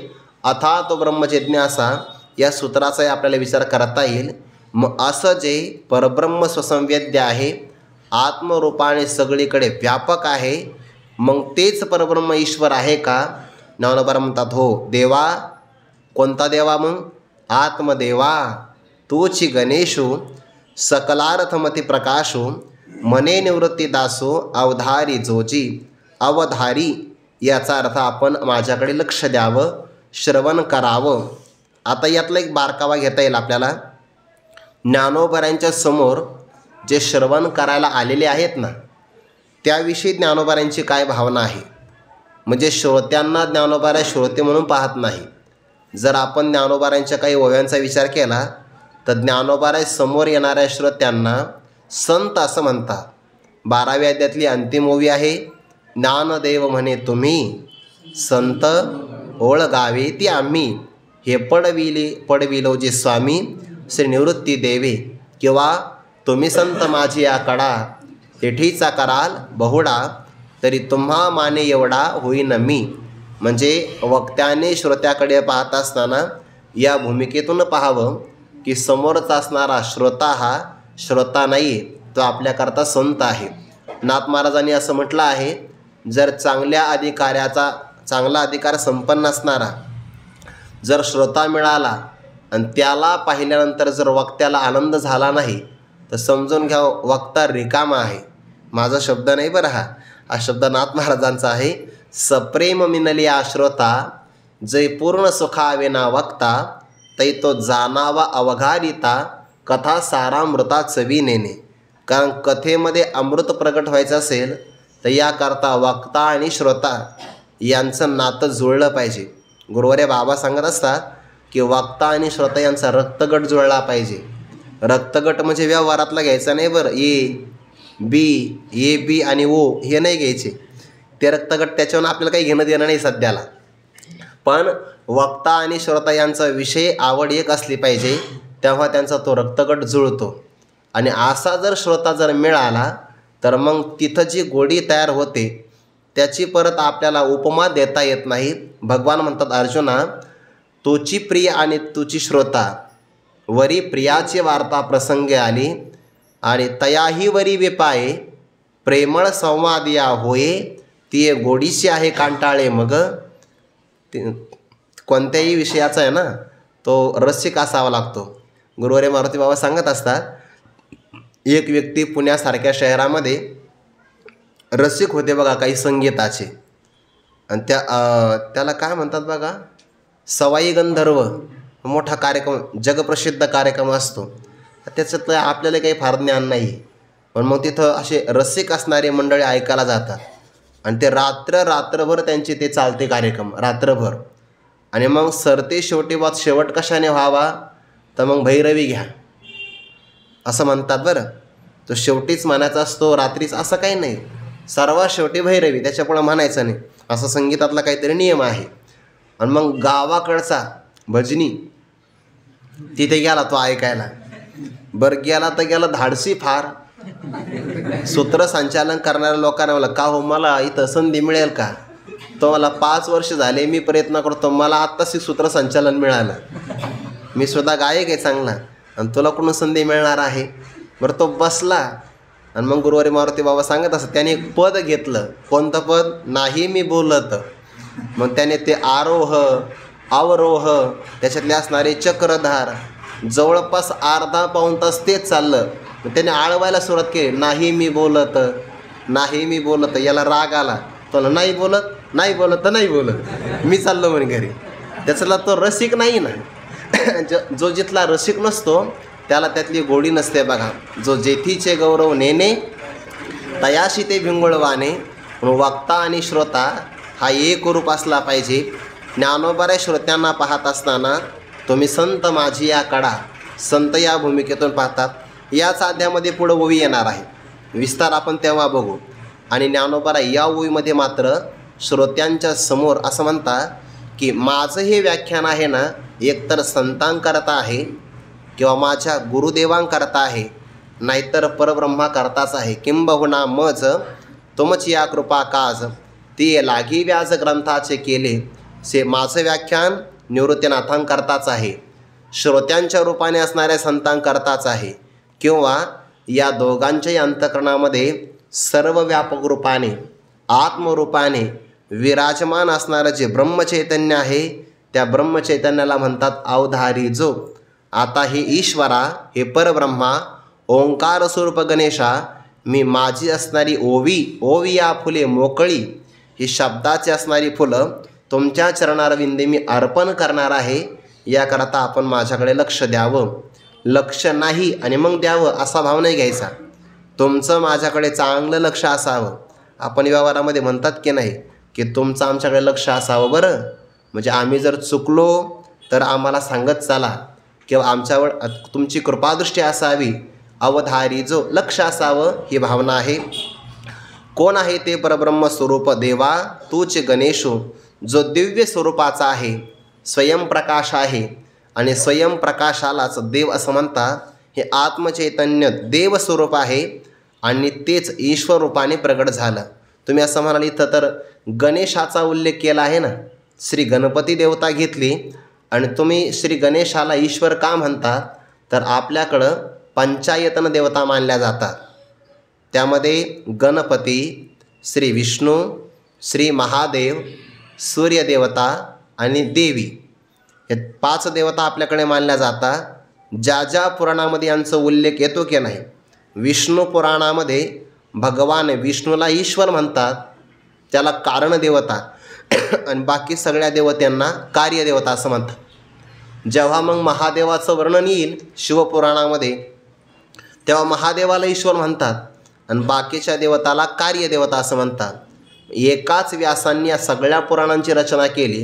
[SPEAKER 1] अथा तो ब्रह्मजिज्ञासा या सूत्राचाही आपल्याला विचार करता येईल. मग असं जे परब्रह्म स्वसंवेद्य आहे, आत्मरूपाने सगळीकडे व्यापक आहे, मग तेच परब्रह्म ईश्वर आहे का? ज्ञानोबा म्हणतात हो. देवा कोणता देवा? मग आत्मदेवा तूची गणेशू सकलार्थमती प्रकाशू मने निवृत्ती दासो अवधारी जोजी. अवधारी याचा अर्थ आपण माझ्याकडे लक्ष द्यावं, श्रवण करावं. आता यातला एक बारकावा घेता येईल आपल्याला. ज्ञानोबारांच्या समोर जे श्रवण करायला आलेले आहेत ना, त्याविषयी ज्ञानोबारांची काय भावना आहे? म्हणजे श्रोत्यांना ज्ञानोबारा श्रोते म्हणून पाहत नाही. जर आपण ज्ञानोबारांच्या काही ओव्यांचा विचार केला तर ज्ञानोबारा समोर येणाऱ्या श्रोत्यांना संत असं म्हणतात. 12व्या अध्यायातली अंतिम ओवी आहे, ज्ञानदेव म्हणे तुम्ही, संत ओळगावे ती आम्ही. हे पडविलो जे स्वामी श्री निवृत्ती देवे. किंवा तुम्ही संत माझी आकडा, तेठीचा कराल बहुडा, तरी तुम्हा माने एवढा होईन मी. म्हणजे वक्त्याने श्रोत्याकडे पाहत असताना या भूमिकेतून पाहावं की समोरचा असणारा श्रोता हा श्रोता नाही, तो आपल्याकरता संत आहे. नाथ महाराजांनी असं म्हटलं आहे, जर चांगला अधिकार संपन्न असणारा जर श्रोता मिळाला आणि त्याला पाहिल्यानंतर जर वक्त्याला आनंद झाला नाही तर समजून घ्या वक्ता रिकामा आहे. माझा शब्द नाही बरं, हा शब्द नाथ महाराजांचा आहे. सप्रेम मिनली आश्रोता जय पूर्ण सुखावेना वक्ता, तै तो जाणावा अवघारिता कथा सारामृता चवी नेणे. कारण कथेमध्ये अमृत प्रकट व्हायचं असेल तर याकरता वक्ता आणि श्रोता यांचं नातं जुळलं पाहिजे. गुरुवारे बाबा सांगत असतात की वक्ता आणि श्रोता यांचा रक्तगट जुळला पाहिजे. रक्तगट म्हणजे व्यवहारातला घ्यायचा नाही बरं. ए बी आणि ओ हे नाही घ्यायचे. ते रक्तगट त्याच्यावर आपल्याला काही घेणं देणं नाही सध्याला. पण वक्ता आणि श्रोता यांचा विषय आवड एक असली पाहिजे, तेव्हा त्यांचा तो रक्तगट जुळतो. आणि असा जर श्रोता जर मिळाला तर मग तिथं जी गोडी तयार होते त्याची परत आपल्याला उपमा देता येत नाही. भगवान म्हणतात अर्जुना, तुची प्रिय आणि तुची श्रोता वरी प्रियाची वार्ता प्रसंगी आली आणि तयाही वरी विपाये प्रेमळ संवाद या होये ती गोडीशी आहे कांटाळे. मग कोणत्याही विषयाचा आहे ना तो रसिक असावा लागतो. गुरुवारी मारुती बाबा सांगत असतात, एक व्यक्ती पुण्यासारख्या शहरामध्ये रसिक होते बघा काही संगीताचे, आणि त्याला काय म्हणतात बघा, सवाई गंधर्व. मोठा कार्यक्रम, जगप्रसिद्ध कार्यक्रम असतो, त्याच्यातलं आपल्याला काही फार ज्ञान नाही. पण मग तिथं असे रसिक असणारे मंडळी ऐकायला जातात आणि ते रात्रभर त्यांचे ते चालते कार्यक्रम रात्रभर. आणि मग सरते शेवटी बात शेवट कशाने व्हावा, तर मग भैरवी घ्या असं म्हणतात बरं. तो शेवटीच म्हणायचा असतो, रात्रीच असं काही नाही, सर्वात शेवटी भैरवी, त्याच्यापुढं म्हणायचं नाही, असं संगीतातला काहीतरी नियम आहे. आणि मग गावाकडचा भजनी तिथे गेला तो ऐकायला. बरं गेला तर गेला धाडसी फार. सूत्रसंचालन करणाऱ्या लोकांना म्हणलं, का हो मला इथं संधी मिळेल का, तो मला 5 वर्ष झाले मी प्रयत्न करतो, मला आत्ताच सूत्रसंचालन मिळालं, मी सुद्धा गायक आहे चांगला, आणि तुला कुठून संधी मिळणार आहे. बरं तो बसला आणि मग गुरुवारी मारुती बाबा सांगत असत, त्याने एक पद घेतलं. कोणतं पद, नाही मी बोलत. मग त्याने ते आरोह अवरोह त्याच्यातले असणारे चक्रधार जवळपास अर्धा पाऊण तास तेच चाललं. मग त्याने आळवायला सुरुवात केली, नाही मी बोलत, नाही मी बोलत. याला राग आला, तो नाही बोलत नाही बोलत नाही बोलत, मी चाललो म्हणे घरी. त्याच्याला तो रसिक नाही ना. जो जिथला रसिक नसतो त्याला त्यातली गोडी नसते बघा. जो जेथीचे गौरव नेणे तयाशी ते भिंगुळवाने. म्हणून वक्ता आणि श्रोता हा एक रूप असला पाहिजे. ज्ञानोबऱ्या श्रोत्यांना पाहत असताना तुम्ही संत माझी या कडा, संत या भूमिकेतून पाहतात. याच अध्यामध्ये पुढं ओवी येणार आहे, विस्तार आपण तेव्हा बघू. आणि ज्ञानोबरा या ओवीमध्ये मात्र श्रोत्यांच्या समोर असं म्हणता की माझं हे व्याख्यान आहे ना, एकतर संतांकरता आहे किंवा माझ्या गुरुदेवांकरता आहे, नाहीतर परब्रह्माकरताच आहे. किंबहुना मज तुमची या कृपा काज ती लागी व्याज ग्रंथाचे केले. से माझं व्याख्यान निवृत्तीनाथांकरताच आहे, श्रोत्यांच्या रूपाने असणाऱ्या संतांकरताच आहे, किंवा या दोघांच्याही अंतःकरणामध्ये सर्व व्यापक रूपाने आत्मरूपाने विराजमान असणारं जे ब्रह्मचैतन्य आहे, त्या ब्रह्मचैतन्याला म्हणतात अवधारी जो. आता हे ईश्वरा, हे परब्रह्मा, ओंकार स्वरूप गणेशा, मी माझी असणारी ओवी या फुले मोकळी, ही शब्दाची असणारी फुलं तुमच्या चरणारविंदे मी अर्पण करणार आहे. याकरता आपण माझ्याकडे लक्ष द्यावं. लक्ष नाही आणि मग द्यावं असा भाव नाही घ्यायचा. तुमचं माझ्याकडे चांगलं लक्ष असावं. आपण व्यवहारामध्ये म्हणतात की नाही की तुमचं आमच्याकडे लक्ष असावं बरं, म्हणजे आम्ही जर चुकलो तर आम्हाला सांगत चला, किंवा आमच्यावर तुमची कृपादृष्टी असावी. अवधारी जो, लक्ष असावं ही भावना आहे. कोण आहे ते परब्रह्म स्वरूप देवा तूच गणेशो, जो दिव्य स्वरूपाचा आहे, स्वयंप्रकाश आहे. आणि स्वयंप्रकाशालाच देव असं म्हणतात. हे आत्मचैतन्य देव स्वरूप आहे आणि तेच ईश्वर रूपाने प्रगट झालं. तुम्ही असं म्हणाल, इथं तर गणेशाचा उल्लेख केला आहे ना, श्री गणपती देवता घेतली आणि तुम्ही श्री गणेशाला ईश्वर का म्हणतात, तर आपल्याकडं पंचायतन देवता मानल्या जातात. त्यामध्ये गणपती, श्री विष्णू, श्री महादेव, सूर्यदेवता आणि देवी, हे 5 देवता आपल्याकडे मानल्या जातात. ज्या ज्या पुराणामध्ये यांचा उल्लेख येतो की नाही, विष्णू पुराणामध्ये भगवान विष्णूला ईश्वर म्हणतात, त्याला कारणदेवता, आणि बाकी सगळ्या देवतांना कार्यदेवता असं म्हणतात. जेव्हा मग महादेवाचं वर्णन येईल शिवपुराणामध्ये, तेव्हा महादेवाला ईश्वर म्हणतात आणि बाकीच्या देवताला कार्यदेवता असं म्हणतात. एकाच व्यासांनी या सगळ्या पुराणांची रचना केली.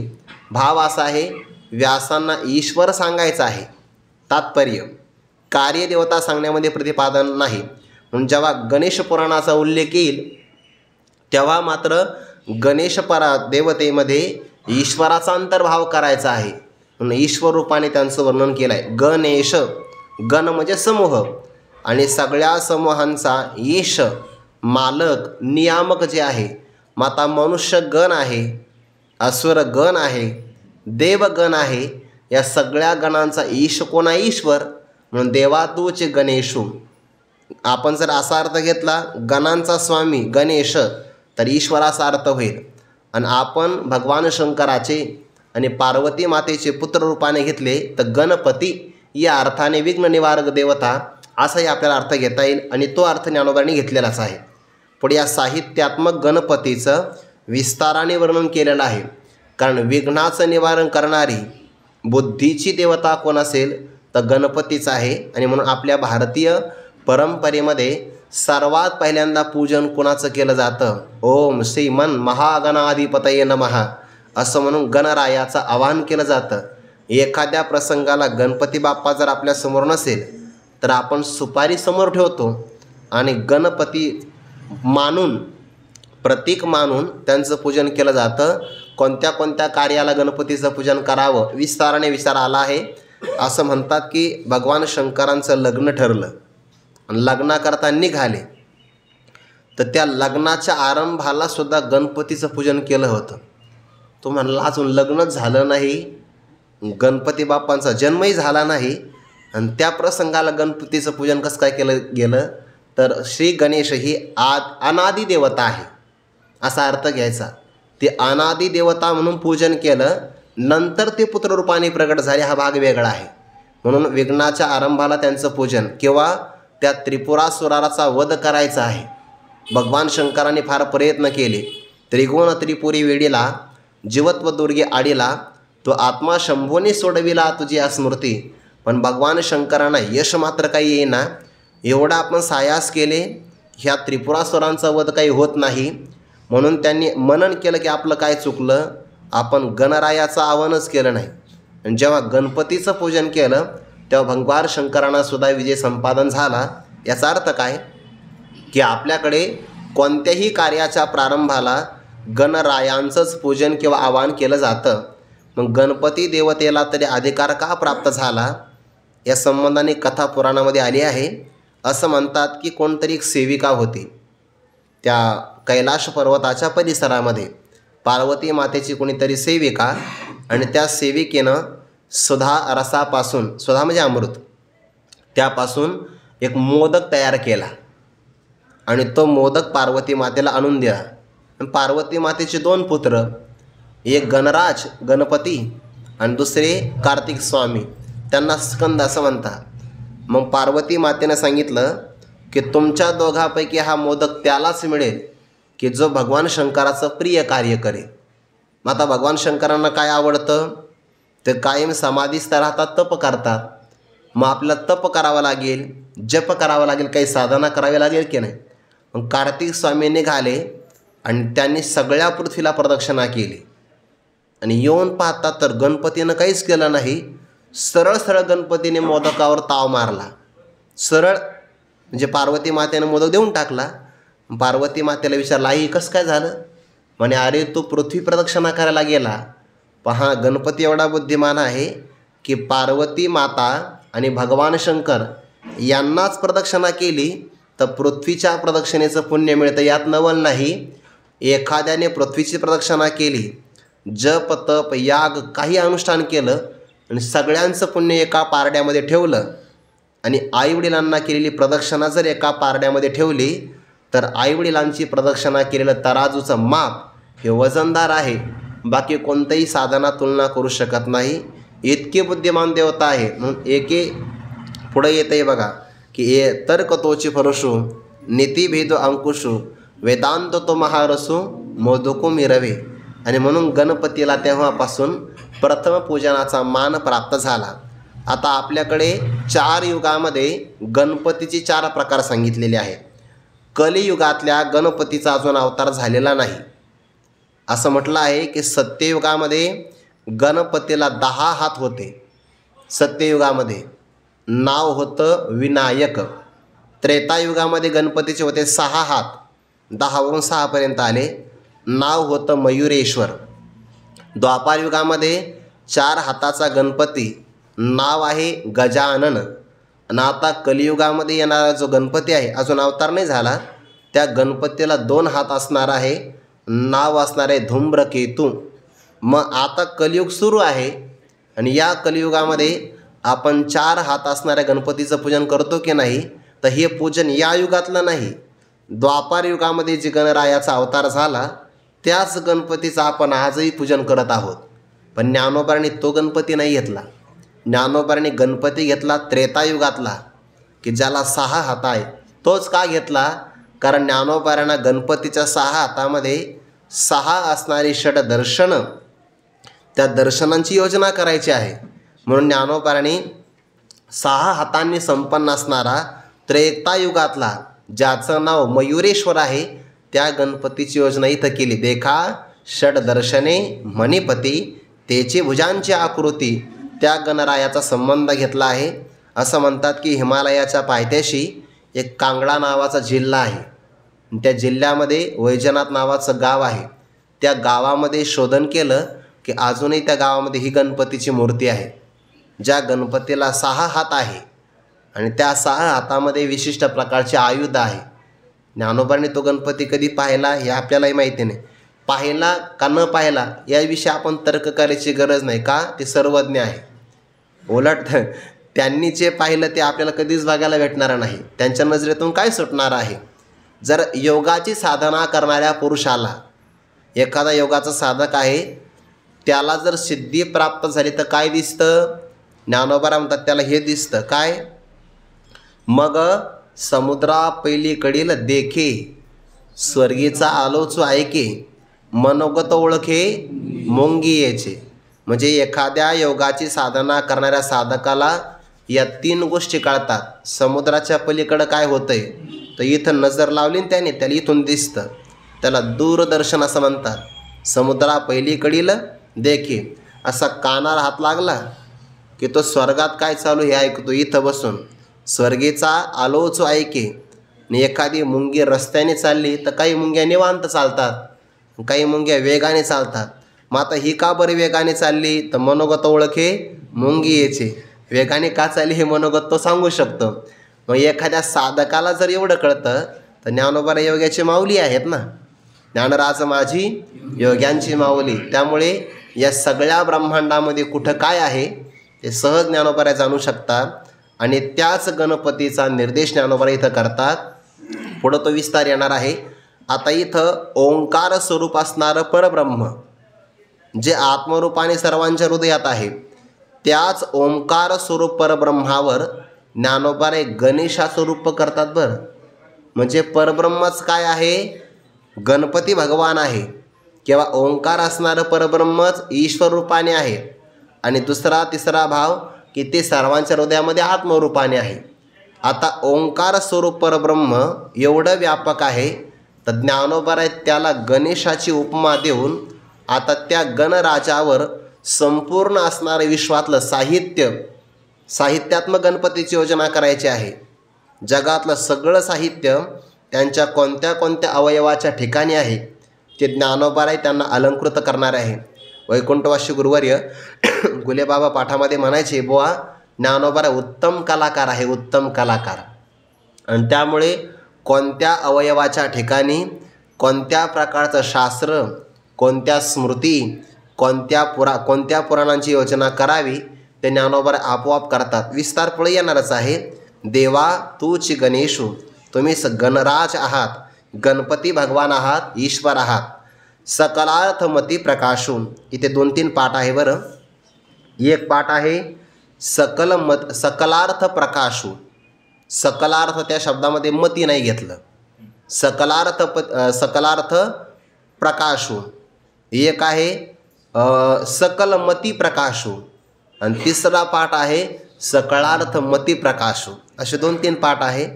[SPEAKER 1] भाव असा आहे, व्यासांना ईश्वर सांगायचं आहे, तात्पर्य कार्यदेवता सांगण्यामध्ये प्रतिपादन नाही. म्हणून जेव्हा गणेश पुराणाचा उल्लेख येईल तेव्हा मात्र गणेश देवतेमध्ये ईश्वराचा अंतर्भाव करायचा आहे. म्हणून ईश्वर रूपाने त्यांचं वर्णन केलं आहे. गणेश, गण म्हणजे समूह, आणि सगळ्या समूहांचा ईश मालक नियामक जे आहे. मग आता मनुष्य गण आहे, असुर गण आहे, देवगण आहे. या सगळ्या गणांचा ईश कोण आहे? ईश्वर. म्हणून देवा तूच गणेशू. आपण जर असा अर्थ घेतला गणांचा स्वामी गणेश, तर ईश्वराचा अर्थ होईल. आणि आपण भगवान शंकराचे आणि पार्वती मातेचे पुत्र रूपाने घेतले तर गणपती या अर्थाने विघ्न निवारक देवता असाही आपल्याला अर्थ घेता येईल. आणि तो अर्थ ज्ञानोबांनी घेतलेलाच आहे. पुढे या साहित्यात्मक गणपतीचं विस्ताराने वर्णन केलेलं आहे. कारण विघ्नाचं निवारण करणारी बुद्धीची देवता कोण असेल तर गणपतीच आहे. आणि म्हणून आपल्या भारतीय परंपरेमध्ये सर्वात पहिल्यांदा पूजन कोणाचं केलं जातं? ओम श्रीमन महागणाधिपतये नमः असं म्हणून गणरायाचं आवाहन केलं जातं. एखाद्या प्रसंगाला गणपती बाप्पा जर आपल्यासमोर नसेल तर आपण सुपारी समोर ठेवतो आणि गणपती मानून, प्रतीक मानून त्यांचं पूजन केलं जातं. कोणत्या कोणत्या कार्याला गणपतीचं पूजन करावं विस्ताराने विचार आला आहे. असं म्हणतात की भगवान शंकरांचं लग्न ठरलं आणि लग्नाकरता निघाले, तर त्या लग्नाच्या आरंभाला सुद्धा गणपतीचं पूजन केलं होतं. तो म्हणला अजून लग्नच झालं नाही, गणपती बाप्पांचा जन्मही झाला नाही आणि त्या प्रसंगाला गणपतीचं पूजन कसं काय केलं गेलं? तर श्री गणेश ही अनादी देवता आहे असा अर्थ घ्यायचा. ते अनादी देवता म्हणून पूजन केलं, नंतर ते पुत्ररूपाने प्रगट झाले हा भाग वेगळा आहे. म्हणून विघ्नाच्या आरंभाला त्यांचं पूजन किंवा त्या त्रिपुरासुराचा वध करायचा आहे. भगवान शंकरांनी फार प्रयत्न केले. त्रिगुण त्रिपुरी वेडीला जीवत्व दुर्गे आडीला, तो आत्मा शंभूने सोडविला तुझी स्मृती. पण भगवान शंकरांना यश मात्र काही येईना. एवढा आपण सायास केले, ह्या त्रिपुरासुरांचा वध काही होत नाही. म्हणून त्यांनी मनन केलं की आपलं काय चुकलं, आपण गणरायाचं आवाहनच केलं नाही. आणि जेव्हा गणपतीचं पूजन केलं तेव्हा भगवान शंकरांना सुद्धा विजय संपादन झाला. याचा अर्थ काय की आपल्याकडे कोणत्याही कार्याच्या प्रारंभाला गणरायांचंच पूजन किंवा आवाहन केलं जातं. मग गणपती देवतेला तरी अधिकार का प्राप्त झाला या संबंधाने कथा पुराणामध्ये आली आहे. असं म्हणतात की कोणतरी एक सेविका होती, त्या कैलाश पर्वताच्या परिसरामध्ये पार्वती मातेची कोणीतरी सेविका, आणि त्या सेविकेनं सुधा रसापासून, सुधा म्हणजे अमृत, त्यापासून एक मोदक तयार केला आणि तो मोदक पार्वती मातेला आणून दिला. पार्वती मातेचे 2 पुत्र, एक गणराज गणपती आणि दुसरे कार्तिक स्वामी, त्यांना स्कंद असं म्हणतात. मग पार्वती मातेनं सांगितलं की तुमच्या दोघांपैकी हा मोदक त्यालाच मिळेल की जो भगवान शंकराचं प्रिय कार्य करेल. मग आता भगवान शंकरांना काय आवडतं? ते कायम समाधीस्थ राहतात, तप करतात. मग आपल्याला तप करावं लागेल, जप करावं लागेल, काही साधना करावी लागेल की नाही. मग कार्तिक स्वामी निघाले आणि त्यांनी सगळ्या पृथ्वीला प्रदक्षिणा केली आणि येऊन पाहतात तर गणपतीनं काहीच केलं नाही. सरळ सरळ गणपतीने मोदकावर ताव मारला. सरळ म्हणजे पार्वती मातेनं मोदक देऊन टाकला. पार्वती मातेला विचारलं, आई कसं काय झालं? म्हणे अरे तू पृथ्वी प्रदक्षिणा करायला गेला. पहा गणपती एवढा बुद्धिमान आहे की पार्वती माता आणि भगवान शंकर यांनाच प्रदक्षिणा केली तर पृथ्वीच्या प्रदक्षिणेचं पुण्य मिळतं, यात नवल नाही. एखाद्याने पृथ्वीची प्रदक्षिणा केली, जप तप याग काही अनुष्ठान केलं आणि सगळ्यांचं पुण्य एका पारड्यामध्ये ठेवलं आणि आईवडिलांना केलेली प्रदक्षिणा जर एका पारड्यामध्ये ठेवली तर आईवडिलांची प्रदक्षिणा केलेलं तराजूचं माप हे वजनदार आहे. बाकी कोणत्याही साधना तुलना करू शकत नाही. इतके बुद्धिमान देवता आहे. म्हणून एके पुढे येते बघा की ए तर्क तोची फरसू नीतिभेद अंकुशू वेदांत तो महारसू मोदको मिरवे. आणि म्हणून गणपतीला तेव्हापासून प्रथम पूजनाचा मान प्राप्त झाला. आता आपल्याकडे 4 युगामध्ये गणपतीचे 4 प्रकार सांगितलेले आहेत. कलियुगातल्या गणपतीचा अजून अवतार झालेला नाही. असं म्हटलं आहे की सत्ययुगामध्ये गणपतीला 10 हात होते. सत्ययुगामध्ये नाव होतं विनायक. त्रेतायुगामध्ये गणपतीचे होते 6 हात, 10 वरून 6 पर्यंत आले, नाव होतं मयुरेश्वर. द्वापारयुगामध्ये 4 हाताचा गणपती, नाव आहे गजानन. आणि आता कलियुगामध्ये येणारा जो गणपती आहे, अजून अवतार नाही झाला, त्या गणपतीला 2 हात असणार आहे, नाव असणार आहे धूम्रकेतू. मग आता कलियुग सुरू आहे आणि या कलियुगामध्ये आपण 4 हात असणाऱ्या गणपतीचं पूजन करतो की नाही? तर हे पूजन या युगातलं नाही. द्वापार युगामध्ये जे गणरायाचा अवतार झाला त्याच गणपतीचं आपण आजही पूजन करत आहोत. पण ज्ञानोबांनी तो गणपती नाही घेतला. ज्ञानोबांनी गणपती घेतला त्रेतायुगातला की ज्याला 6 हात आहे. तोच का घेतला? कारण ज्ञानोबांना गणपतीच्या 6 हातामध्ये 6 असणारी षड दर्शनं, त्या दर्शनांची योजना करायची आहे. म्हणून ज्ञानोबांनी 6 हातांनी संपन्न असणारा त्रेतायुगातला ज्याचं नाव मयुरेश्वर आहे त्या गणपतीची योजना इथं केली. देखा षडदर्शने मणिपती तेची भुजांची आकृती, त्या गणरायाचा संबंध घेतला आहे. असं म्हणतात की हिमालयाच्या पायथ्याशी एक कांगडा नावाचा जिल्हा आहे. त्या जिल्ह्यामध्ये वैजनाथ नावाचं गाव आहे. त्या गावामध्ये शोधन केलं की अजूनही त्या गावामध्ये ही गणपतीची मूर्ती आहे, ज्या गणपतीला 6 हात आहे आणि त्या 6 हातामध्ये विशिष्ट प्रकारचे आयुध आहे. ज्ञानोबांनी तो गणपती कधी पाहिला हे आपल्यालाही माहिती नाही. पाहिला का न पाहिला याविषयी आपण तर्क करायची गरज नाही, का ते सर्वज्ञ आहे. उलट त्यांनी जे पाहिलं ते आपल्याला कधीच बघायला भेटणार नाही. त्यांच्या नजरेतून काय सुटणार आहे? जर योगाची साधना करणाऱ्या पुरुषाला, एखादा योगाचा साधक आहे, त्याला जर सिद्धी प्राप्त झाली तर काय दिसतं? ज्ञानोबा म्हणतात त्याला हे दिसतं काय? मग समुद्रा पलीकडील देखे, स्वर्गीचा आलोचो ऐके, मनोगत ओळखे मोंगी याचे. म्हणजे एखाद्या योगाची साधना करणाऱ्या साधकाला या 3 गोष्टी कळतात. समुद्राच्या पलीकडं काय होतंय तर इथं नजर लावली त्याने, त्याला इथून दिसतं. त्याला दूरदर्शन असं म्हणतात. समुद्रा पलीकडील देखे, असा कानाला हात लागला की तो स्वर्गात काय चालू हे ऐकतो इथं बसून. स्वर्गीचा आलोचो ऐके. आणि एखादी मुंगी रस्त्याने चालली तर काही मुंग्या निवांत चालतात, काही मुंग्या वेगाने चालतात. मग आता ही का बरी वेगाने चालली तर मनोगत ओळखे मुंगी याचे. वेगाने का चालली हे मनोगत तो सांगू शकतो. मग एखाद्या साधकाला जर एवढं कळतं तर ज्ञानोबा योग्याची माऊली आहेत ना. ज्ञानराज माझी योग्यांची माऊली. त्यामुळे या सगळ्या ब्रह्मांडामध्ये कुठं काय आहे ते सहज ज्ञानोबा जाणू शकतात. आणि त्याच गणपतीचा निर्देश ज्ञानोबा इथं करतात. पुढं तो विस्तार येणार आहे. आता इथं ओंकार स्वरूप असणारं परब्रह्म जे आत्मरूपाने सर्वांच्या हृदयात आहे, त्याच ओंकार स्वरूप परब्रह्मावर ज्ञानोबा गणेशाचं रूप करतात. बरं, म्हणजे परब्रह्मच काय आहे? गणपती भगवान आहे किंवा ओंकार असणारं परब्रह्मच ईश्वर रूपाने आहे. आणि दुसरा तिसरा भाव की ते सर्वांच्या हृदयामध्ये आत्मरूपाने आहे. आता ओंकार स्वरूप परब्रह्म एवढं व्यापक आहे तर ज्ञानोबा त्याला गणेशाची उपमा देऊन आता त्या गणराजावर संपूर्ण असणारं विश्वातलं साहित्यात्मक गणपतीची योजना करायची आहे. जगातलं सगळं साहित्य त्यांच्या कोणत्या कोणत्या अवयवाच्या ठिकाणी आहे ते ज्ञानोबा त्यांना अलंकृत करणार आहे. वैकुंठवासी गुरुवर्य गुलेबाबा पाठामध्ये म्हणायचे, बुवा ज्ञानोबा उत्तम कलाकार आहे, उत्तम कलाकार. आणि त्यामुळे कोणत्या अवयवाच्या ठिकाणी कोणत्या प्रकारचं शास्त्र, कोणत्या स्मृती, कोणत्या पुराणांची योजना करावी ते ज्ञानोबा आपोआप करतात. विस्तार पुढे येणारच आहे. देवा तूच गणेशू, तुम्ही गणराज आहात, गणपती भगवान आहात, ईश्वर आहात. सकलार्थमती प्रकाशू. इथे 2-3 पाठ आहे बरं. एक पाठ आहे सकलार्थ प्रकाशू. सकलार्थ त्या शब्दामध्ये मती नाही घेतलं. सकलार्थ प्रकाशू. एक आहे सकलमती प्रकाशू आणि तिसरा पाठ आहे सकलार्थ मती प्रकाशू. असे 2-3 पाठ आहे.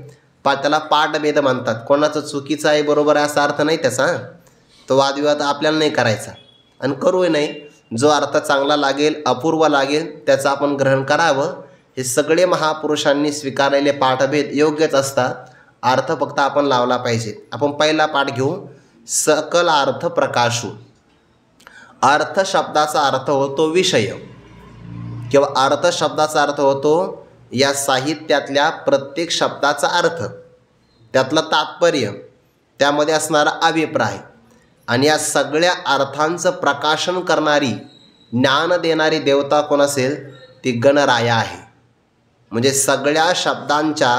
[SPEAKER 1] त्याला पाठभेद म्हणतात. कोणाचं चुकीचं आहे बरोबर आहे असा अर्थ नाही त्याचा. तो वादविवाद आपल्याला नाही करायचा आणि करूही नाही. जो अर्थ चांगला लागेल, अपूर्व लागेल त्याचं आपण ग्रहण करावं. हे सगळे महापुरुषांनी स्वीकारलेले पाठभेद योग्यच असतात. अर्थ फक्त आपण लावला पाहिजे. आपण पहिला पाठ घेऊ. सकलार्थ प्रकाशू. अर्थ शब्दाचा अर्थ होतो विषय किंवा अर्थ शब्दाचा अर्थ होतो या साहित्यातल्या प्रत्येक शब्दाचा अर्थ, त्यातलं तात्पर्य, त्यामध्ये असणारा अभिप्राय. आणि या सगळ्या अर्थांचं प्रकाशन करणारी, ज्ञान देणारी देवता कोण असेल ती गणराया आहे. म्हणजे सगळ्या शब्दांच्या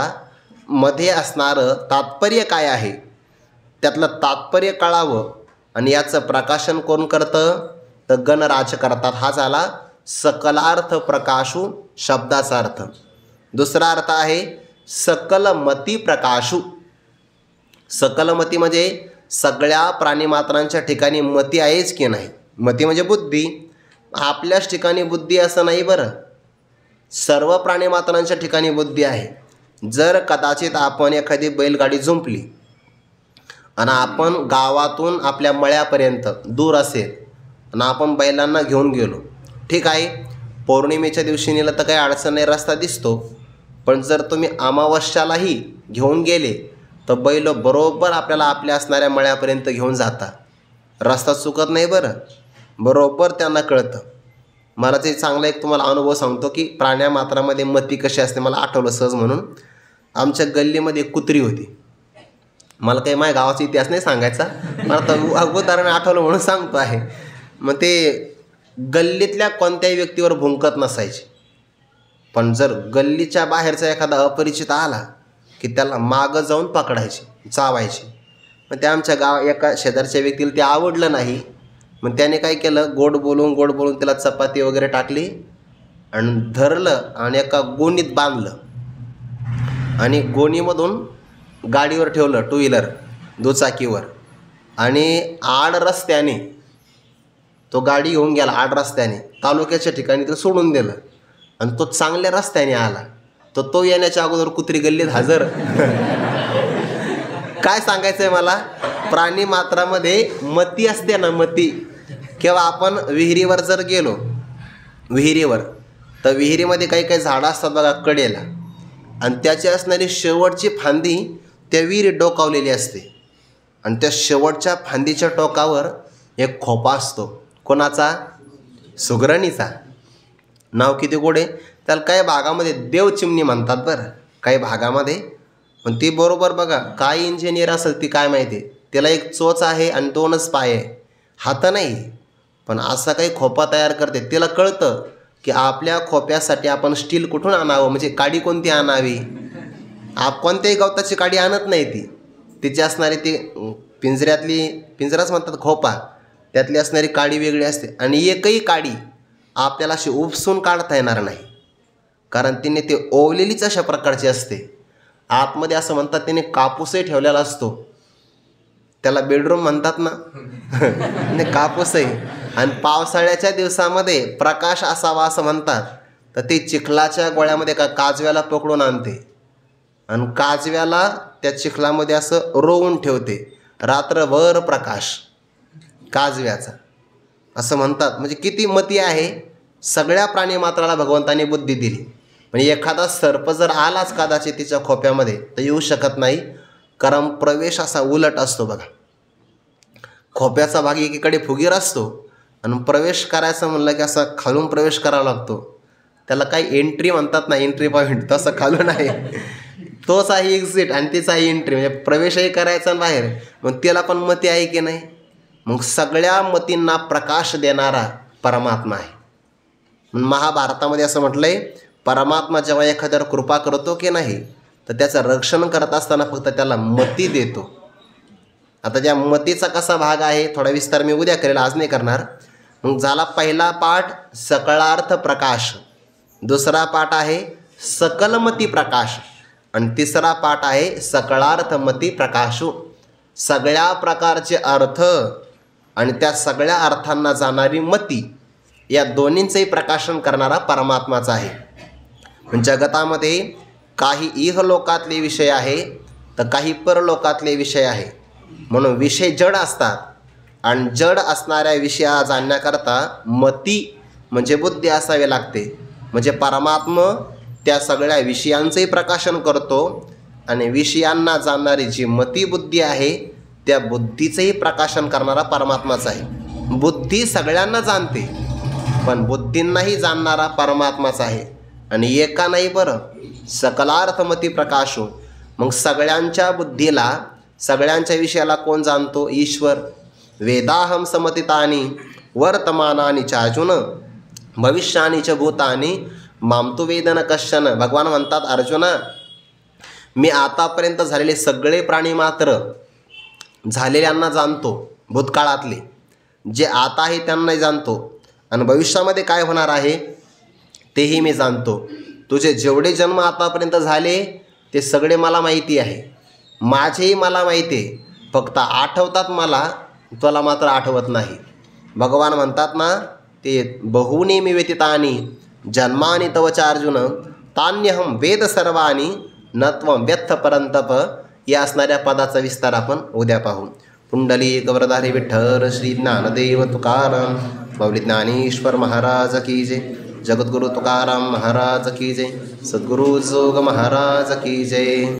[SPEAKER 1] मध्ये असणारं तात्पर्य काय आहे त्यातलं तात्पर्य कळावं आणि याचं प्रकाशन कोण करतं तर गणराज करतात. हा झाला सकलार्थ प्रकाशू शब्दाचा अर्थ. दुसरा अर्थ आहे सकलमती प्रकाशू. सकलमती म्हणजे सगळ्या प्राणीमात्रांच्या ठिकाणी मती आहेच की नाही. मती म्हणजे बुद्धी. आपल्याच ठिकाणी बुद्धी असं नाही बरं. सर्व प्राणीमात्रांच्या ठिकाणी बुद्धी आहे. जर कदाचित आपण एखादी बैलगाडी जुंपली आणि आपण गावातून आपल्या मळ्यापर्यंत दूर असेल आणि आपण बैलांना घेऊन गेलो, ठीक आहे, पौर्णिमेच्या दिवशी नेलं तर काही अडचण नाही, रस्ता दिसतो. पण जर तुम्ही अमावस्यालाही घेऊन गेले तर बैल बरोबर आपल्याला आपल्या असणाऱ्या मळ्यापर्यंत घेऊन जाता, रस्ता चुकत नाही. बरोबर त्यांना कळतं. मला ते चांगला एक तुम्हाला अनुभव सांगतो की प्राण्यामात्रामध्ये मती कशी असते. मला आठवलं सहज म्हणून. आमच्या गल्लीमध्ये एक कुत्री होती. मला काही माझ्या गावाचा इतिहास नाही सांगायचा, मला तर उदाहरण आठवलं म्हणून सांगतो आहे. मग ते गल्लीतल्या कोणत्याही व्यक्तीवर भुंकत नसायचे, पण जर गल्लीच्या बाहेरचा एखादा अपरिचित आला की त्याला मागं जाऊन पकडायचे, चावायचे. मग ते आमच्या एका शेजारच्या व्यक्तीला ते आवडलं नाही. मग त्याने काय केलं, गोड बोलून त्याला चपाती वगैरे टाकली आणि धरलं आणि एका गोणीत बांधलं आणि गोणीमधून गाडीवर ठेवलं, टू व्हीलर दुचाकीवर, आणि आड रस्त्याने तो गाडी घेऊन गेला. आड रस्त्याने तालुक्याच्या ठिकाणी तो सोडून दिलं आणि तो चांगल्या रस्त्याने आला. तो येण्याच्या अगोदर कुत्री गल्लीत हजर. काय सांगायचं आहे मला, प्राणी मात्रामध्ये मती असते ना, मती. किंवा आपण विहिरीवर जर गेलो, विहिरीवर तर विहिरीमध्ये काही काही झाडं असतात बघा कडेला, आणि त्याची असणारी शेवटची फांदी त्या विहिरीत डोकावलेली असते आणि त्या शेवटच्या फांदीच्या टोकावर एक खोपा असतो. कोणाचा? सुगरणीचा. नाव किती गोड आहे. त्याला काही भागामध्ये देवचिमणी म्हणतात बरं, काही भागामध्ये. पण ती बरोबर बघा, काय इंजिनियर असेल ती काय माहिती, त्याला एक चोच आहे आणि 2च पाय आहे, हात नाही. पण असा काही खोपा तयार करते. तिला कळतं की आपल्या खोप्यासाठी आपण स्टील कुठून आणावं, म्हणजे काडी कोणती आणावी. कोणत्याही गवताची काडी आणत नाही ती. तिची असणारी ती पिंजराच म्हणतात खोपा, त्यातली असणारी काडी वेगळी असते. आणि एकही काडी आपल्याला अशी उपसून काढता येणार नाही, कारण तिने ते ओवलेलीच अशा प्रकारची असते. आतमध्ये असं म्हणतात तिने कापूसही ठेवलेला असतो. त्याला बेडरूम म्हणतात ना, नाही कापूसही. आणि पावसाळ्याच्या दिवसामध्ये प्रकाश असावा असं म्हणतात, तर ते चिखलाच्या गोळ्यामध्ये काजव्याला पकडून आणते आणि काजव्याला त्या चिखलामध्ये असं रोवून ठेवते. रात्रभर प्रकाश काजव्याचा, असं म्हणतात. म्हणजे किती मती आहे. सगळ्या प्राणीमात्राला भगवंताने बुद्धी दिली. म्हणजे एखादा सर्प जर आलाच कदाचित तिच्या खोप्यामध्ये तर येऊ शकत नाही, कारण प्रवेश असा उलट असतो बघा. खोप्याचा भाग एकीकडे फुगीर असतो आणि प्रवेश करायचं म्हणलं की असा खालून प्रवेश करावा लागतो. त्याला काही एंट्री म्हणतात ना, एंट्री पॉईंट, तसं खालून आहे. तोच आहे एक्झिट आणि तिचा आहे एंट्री, म्हणजे प्रवेशही करायचा बाहेर. मग त्याला पण मती आहे की नाही. मग सगळ्या मतींना प्रकाश देणारा परमात्मा आहे. महाभारतामध्ये असं म्हटलंय, परमात्मा जेव्हा एखाद्यावर कृपा करतो की नाही तर त्याचं रक्षण करत असताना फक्त त्याला मती देतो. आता त्या मतीचा कसा भाग आहे थोडा विस्तार मी उद्या करेल, आज नाही करणार. मग झाला पहिला पाठ सकलार्थ प्रकाश, दुसरा पाठ आहे सकलमती प्रकाश आणि तिसरा पाठ आहे सकलार्थमती प्रकाशू. सगळ्या प्रकारचे अर्थ आणि त्या सगळ्या अर्थांना जाणारी मती, या दोन्हींचंही प्रकाशन करणारा परमात्माचा आहे. जगतामध्ये काही इहलोकातले विषय आहे तर काही परलोकातले विषय आहे. म्हणून विषय जड असतात आणि जड असणाऱ्या विषया जाणण्याकरता मती म्हणजे बुद्धी असावे लागते. म्हणजे परमात्मा त्या सगळ्या विषयांचंही प्रकाशन करतो आणि विषयांना जाणणारी जी मती बुद्धी आहे त्या बुद्धीचंही प्रकाशन करणारा परमात्माच आहे. बुद्धी सगळ्यांना जाणते पण बुद्धींनाही जाणणारा परमात्माच आहे. आणि एका नाही बरं, सकलार्थमती प्रकाशो. मग सगळ्यांच्या बुद्धीला, सगळ्यांच्या विषयाला कोण जाणतो? ईश्वर. वेदाहम समतितानी वर्तमानानी चार्जुन भविष्यानी च भूतानी मामतु वेदन कश्चन. भगवान म्हणतात, अर्जुना, मी आतापर्यंत झालेले सगळे प्राणी मात्र झालेल्यांना जाणतो, भूतकाळातले जे आता आहे त्यांनाही जाणतो आणि भविष्यामध्ये काय होणार आहे तेही मी जाणतो. तुझे जेवढे जन्म आतापर्यंत झाले ते सगळे मला माहिती आहे, माझेही मला माहिती आहे, फक्त आठवतात मला, तुला मात्र आठवत नाही. भगवान म्हणतात ना, ते बहुनेमी व्यतीतानी जन्मानि तव चार्जुन तान्यहम वेद सर्वाणी न त्वं व्यथ परंतप. या असणाऱ्या पदाचा विस्तार आपण उद्या पाहू. पुंडलिक वरदारी विठ्ठल श्री ज्ञानदेव तुकाराम माऊली ज्ञानेश्वर महाराज की जय. जगद्गुरु तुकाराम महाराज की जय. सद्गुरु जोग महाराज की जय.